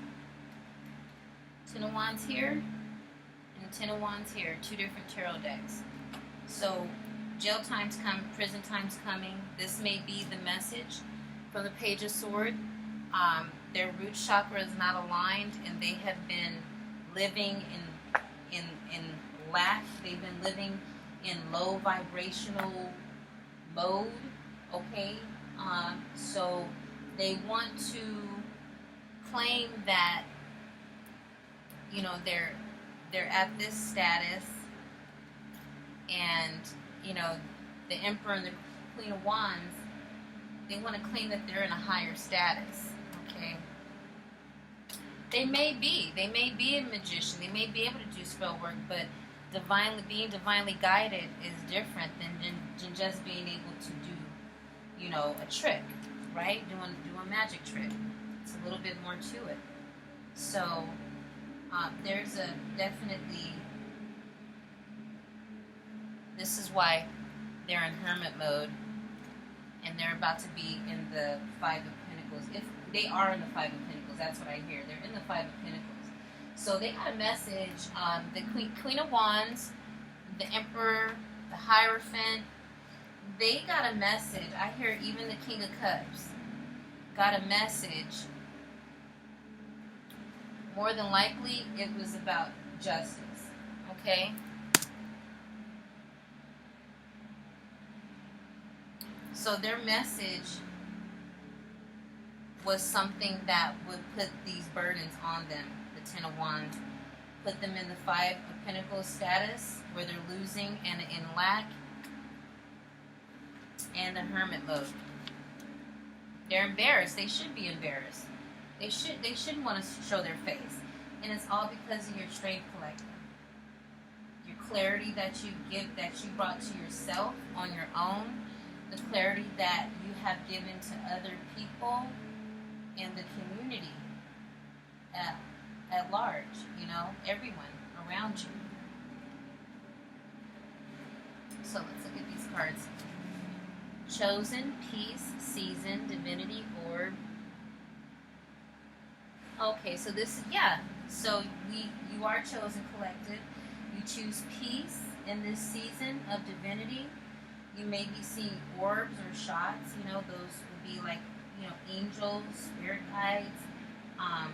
A: Ten of Wands here and the Ten of Wands here. Two different tarot decks. So jail time's coming, prison time's coming. This may be the message from the Page of Swords. Their root chakra is not aligned, and they have been living in lack. They've been living in low vibrational mode. Okay, so they want to claim that they're at this status, and the Emperor and the Queen of Wands, they want to claim that they're in a higher status, okay? They may be a magician, they may be able to do spell work, but being divinely guided is different than just being able to do, a trick, right? Do a magic trick. It's a little bit more to it. So, there's a definitely, this is why they're in hermit mode, and they're about to be in the Five of Pentacles. If they are in the Five of Pentacles, that's what I hear. They're in the Five of Pentacles. So they got a message. The Queen of Wands, the Emperor, the Hierophant, they got a message. I hear even the King of Cups got a message. More than likely, it was about justice. Okay? So their message was something that would put these burdens on them. The Ten of Wands, put them in the Five of Pentacles status where they're losing and in lack, and the hermit mode. They're embarrassed. They should be embarrassed. They shouldn't want to show their face. And it's all because of your strength, collective. Your clarity that you give, that you brought to yourself on your own. The clarity that you have given to other people in the community at large, everyone around you. So let's look at these cards. Chosen, Peace, Season, Divinity, Orb, Okay, so this, yeah. So you are chosen collective. You choose peace in this season of divinity. You may be seeing orbs or shots. You know, those would be like, angels, spirit guides. Um,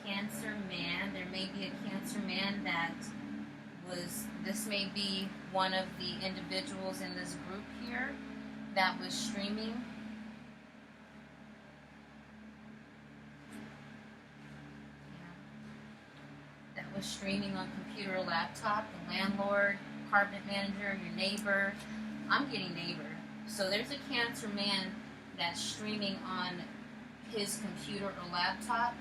A: Cancer man. There may be a Cancer man that this may be one of the individuals in this group here that was streaming. That was streaming on computer or laptop. The landlord, apartment manager, your neighbor. I'm getting neighbor. So there's a Cancer man that's streaming on his computer or laptop.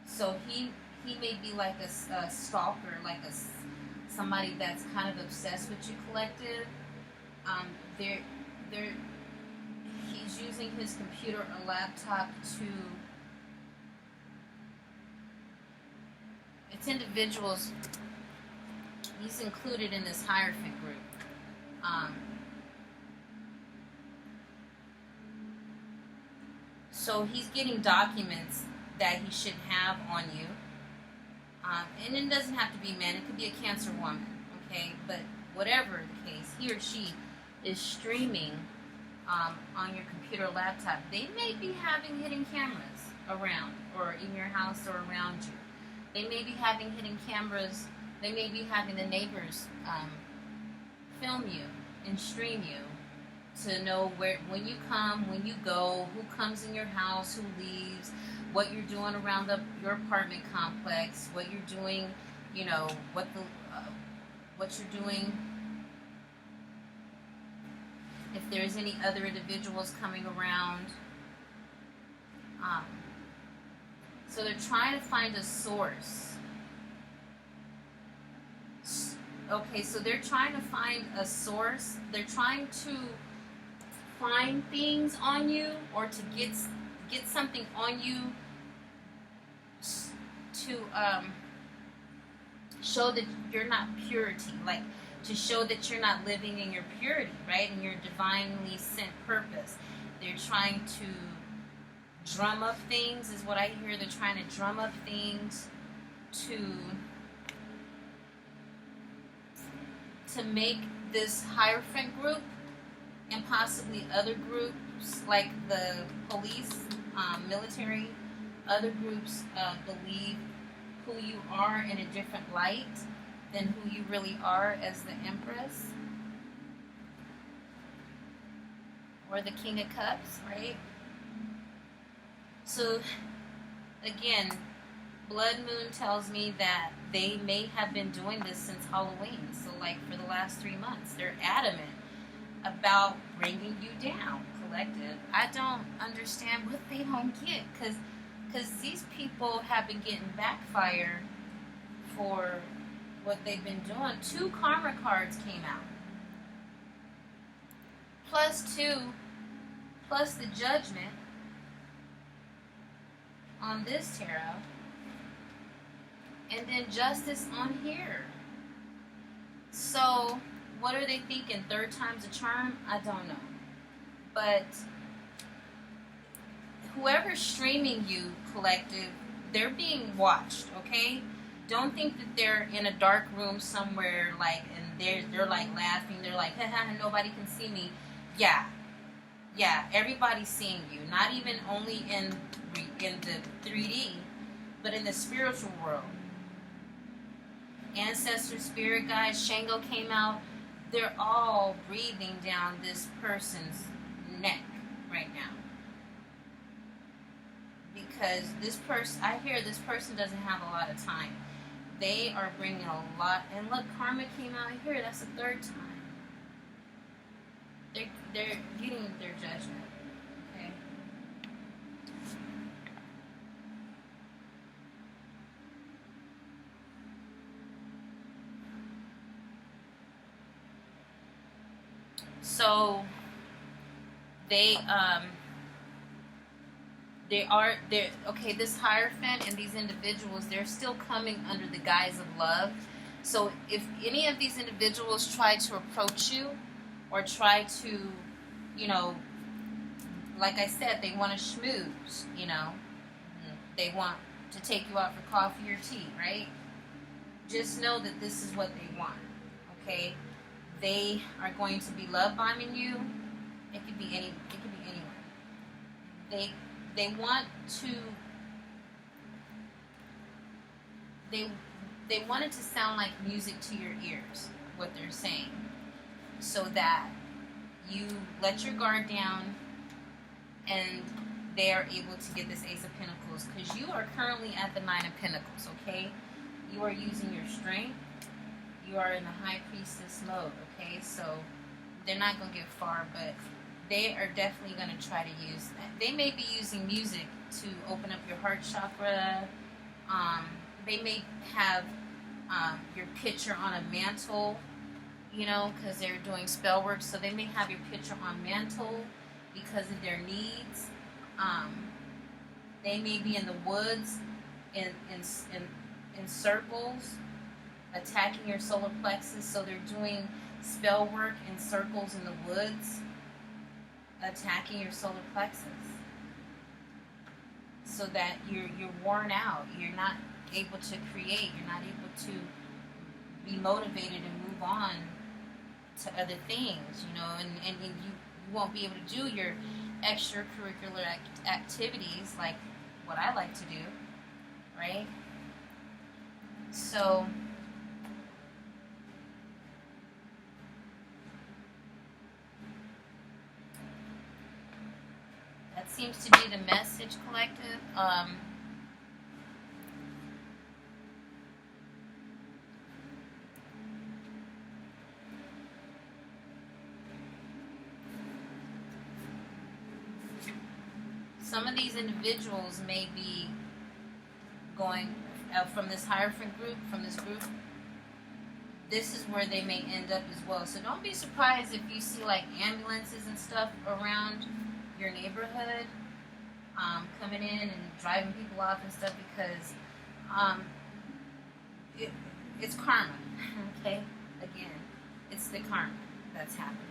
A: So he may be like a stalker, like somebody that's kind of obsessed with you, collective. They're he's using his computer or laptop to. It's individuals. He's included in this Hierophant group. So he's getting documents that he shouldn't have on you. And it doesn't have to be man, it could be a Cancer woman, okay? But whatever the case, he or she is streaming on your computer or laptop. They may be having hidden cameras around, or in your house or around you. They may be having hidden cameras. They may be having the neighbors film you and stream you to know when you come, when you go, who comes in your house, who leaves, what you're doing around your apartment complex, what you're doing, what you're doing. If there's any other individuals coming around. So they're trying to find a source. Okay, so they're trying to find a source. They're trying to find things on you, or to get something on you to show that you're not purity, like to show that you're not living in your purity, right, in your divinely sent purpose. They're trying to drum up things, is what I hear. They're trying to drum up things to make this Hierophant group and possibly other groups like the police, military, other groups believe who you are in a different light than who you really are as the Empress or the King of Cups, right? So again, Blood Moon tells me that they may have been doing this since Halloween. So like for the last 3 months, they're adamant about bringing you down, collective. I don't understand what they don't get, because these people have been getting backfire for what they've been doing. 2 karma cards came out. +2, plus the Judgment on this tarot. And then Justice on here. So, what are they thinking? 3rd time's a charm? I don't know. But whoever's streaming you, collective, they're being watched, okay? Don't think that they're in a dark room somewhere, like, and they're like laughing. They're like, haha, nobody can see me. Yeah, everybody's seeing you. Not even only in the 3D, but in the spiritual world. Ancestor, spirit guides, Shango came out. They're all breathing down this person's neck right now. Because I hear this person doesn't have a lot of time. They are bringing a lot. And look, karma came out here. That's the 3rd time. They're getting their judgment. Okay. So they're okay, this Hierophant and these individuals, they're still coming under the guise of love. So if any of these individuals try to approach you or try to you know, like I said, they want to schmooze, you know. They want to take you out for coffee or tea, right? Just know that this is what they want, okay? They are going to be love bombing you. It could be any. It could be anyone. They want to. They want it to sound like music to your ears. What they're saying, so that you let your guard down, and they are able to get this Ace of Pentacles, because you are currently at the Nine of Pentacles. Okay, you are using your strength. You are in the High Priestess mode. Okay, so they're not going to get far, but they are definitely going to try to use that. They may be using music to open up your heart chakra. They may have your picture on a mantle, you know, because they're doing spell work. So they may have your picture on mantle because of their needs. They may be in the woods in circles, attacking your solar plexus. So they're doing spell work in circles in the woods, attacking your solar plexus, so that you're worn out. You're not able to create. You're not able to be motivated and move on to other things, you know, and you won't be able to do your extracurricular activities like what I like to do, right? So that seems to be the message, collective. Some of these individuals may be going from this Hierophant group, from this group. This is where they may end up as well. So don't be surprised if you see like ambulances and stuff around your neighborhood, coming in and driving people off and stuff, because it's karma. Okay, again, it's the karma that's happening.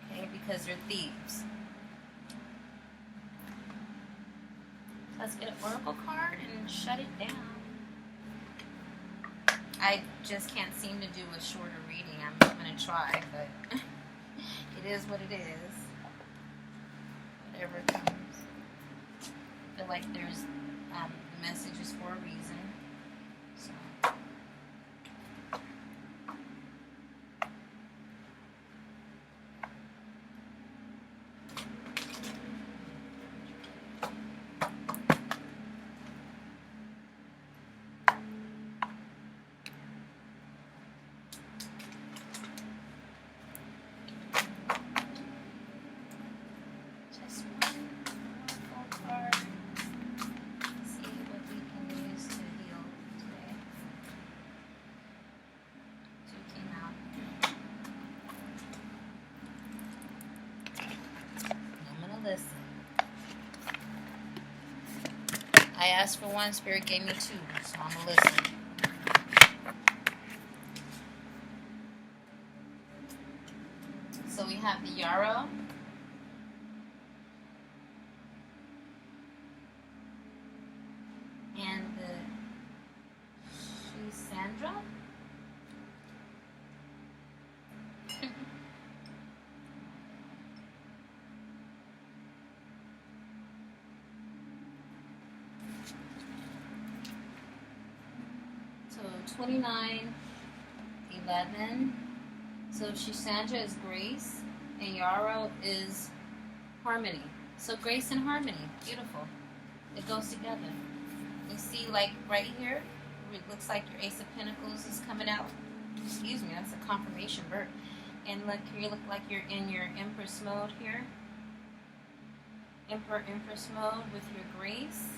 A: Okay, because they're thieves. Let's get an oracle card and shut it down. I just can't seem to do a shorter reading. I'm going to try, but it is what it is. Whatever comes. I feel like there's the message is for a reason. So. I asked for one, Spirit gave me two, so I'm going to listen. So we have the Yarrow. And the Shisandra. So 29, 11. So Shisandra is grace, and Yarrow is harmony. So grace and harmony, beautiful. It goes together. You see, like right here, it looks like your Ace of Pentacles is coming out. Excuse me, that's a confirmation bird. And look, you look like you're in your Empress mode here. Empress mode with your grace.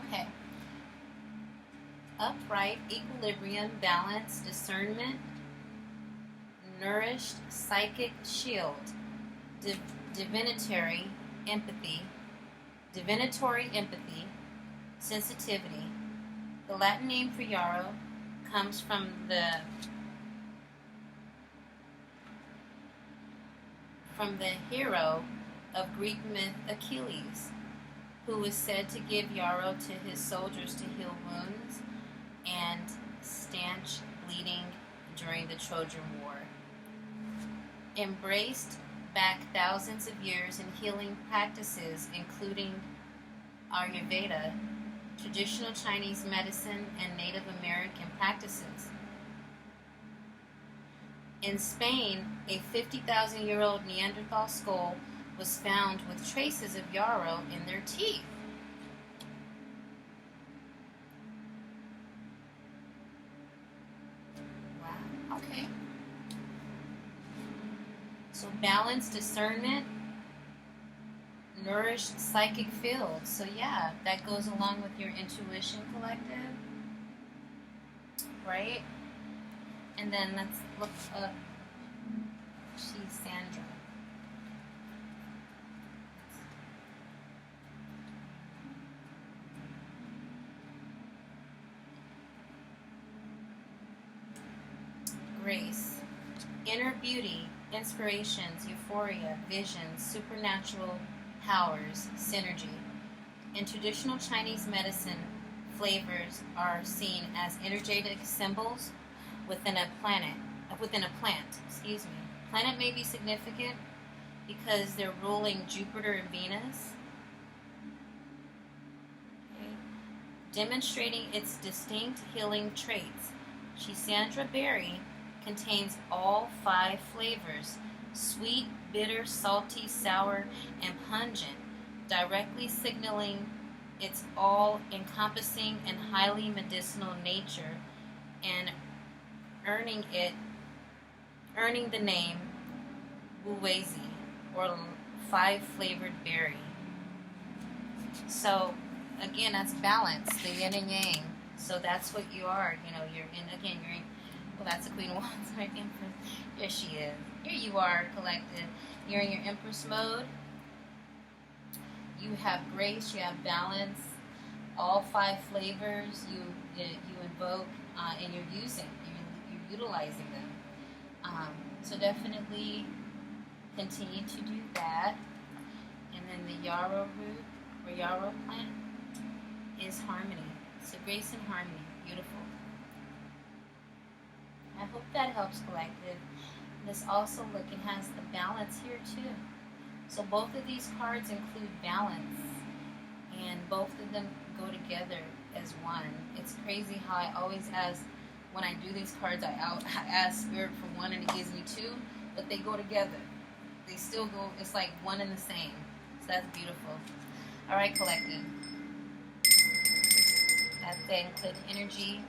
A: Okay. Upright, equilibrium, balance, discernment, nourished, psychic shield, divinatory empathy, sensitivity. The Latin name for Yarrow comes from the hero of Greek myth Achilles, who was said to give Yarrow to his soldiers to heal wounds and stanch bleeding during the Trojan War. Embraced back thousands of years in healing practices, including Ayurveda, traditional Chinese medicine, and Native American practices. In Spain, a 50,000-year-old Neanderthal skull was found with traces of yarrow in their teeth. Wow, okay. So balance, discernment, nourished psychic field. So yeah, that goes along with your intuition collective, right? And then let's look up She's Sandra. Grace, inner beauty, inspirations, euphoria, visions, supernatural powers, synergy. In traditional Chinese medicine, flavors are seen as energetic symbols within a plant. Planet may be significant because they're ruling Jupiter and Venus, okay, demonstrating its distinct healing traits. Schisandra berry contains all 5 flavors: sweet, bitter, salty, sour, and pungent, directly signaling its all-encompassing and highly medicinal nature, and earning the name Wuweizi, or 5-flavored berry. So again, that's balance, the yin and yang. So that's what you are. You're in. Well, that's the Queen of Wands, right? Empress. Here she is. Here you are, collected. You're in your Empress mode. You have grace. You have balance. All 5 flavors you invoke, and you're using. You're utilizing them. So definitely continue to do that. And then the yarrow root or yarrow plant is harmony. So grace and harmony. Beautiful. I hope that helps, collective. This also, look, it has the balance here too. So both of these cards include balance, and both of them go together as one. It's crazy how I always ask, when I do these cards, I ask Spirit for one and it gives me 2, but they go together. They still go, it's like one and the same. So that's beautiful. All right, collective. That's the Enclid energy.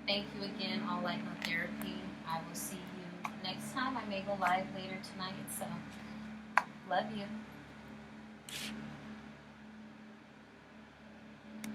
A: Thank you again, All Light No Therapy. I will see you next time. I may go live later tonight, so love you.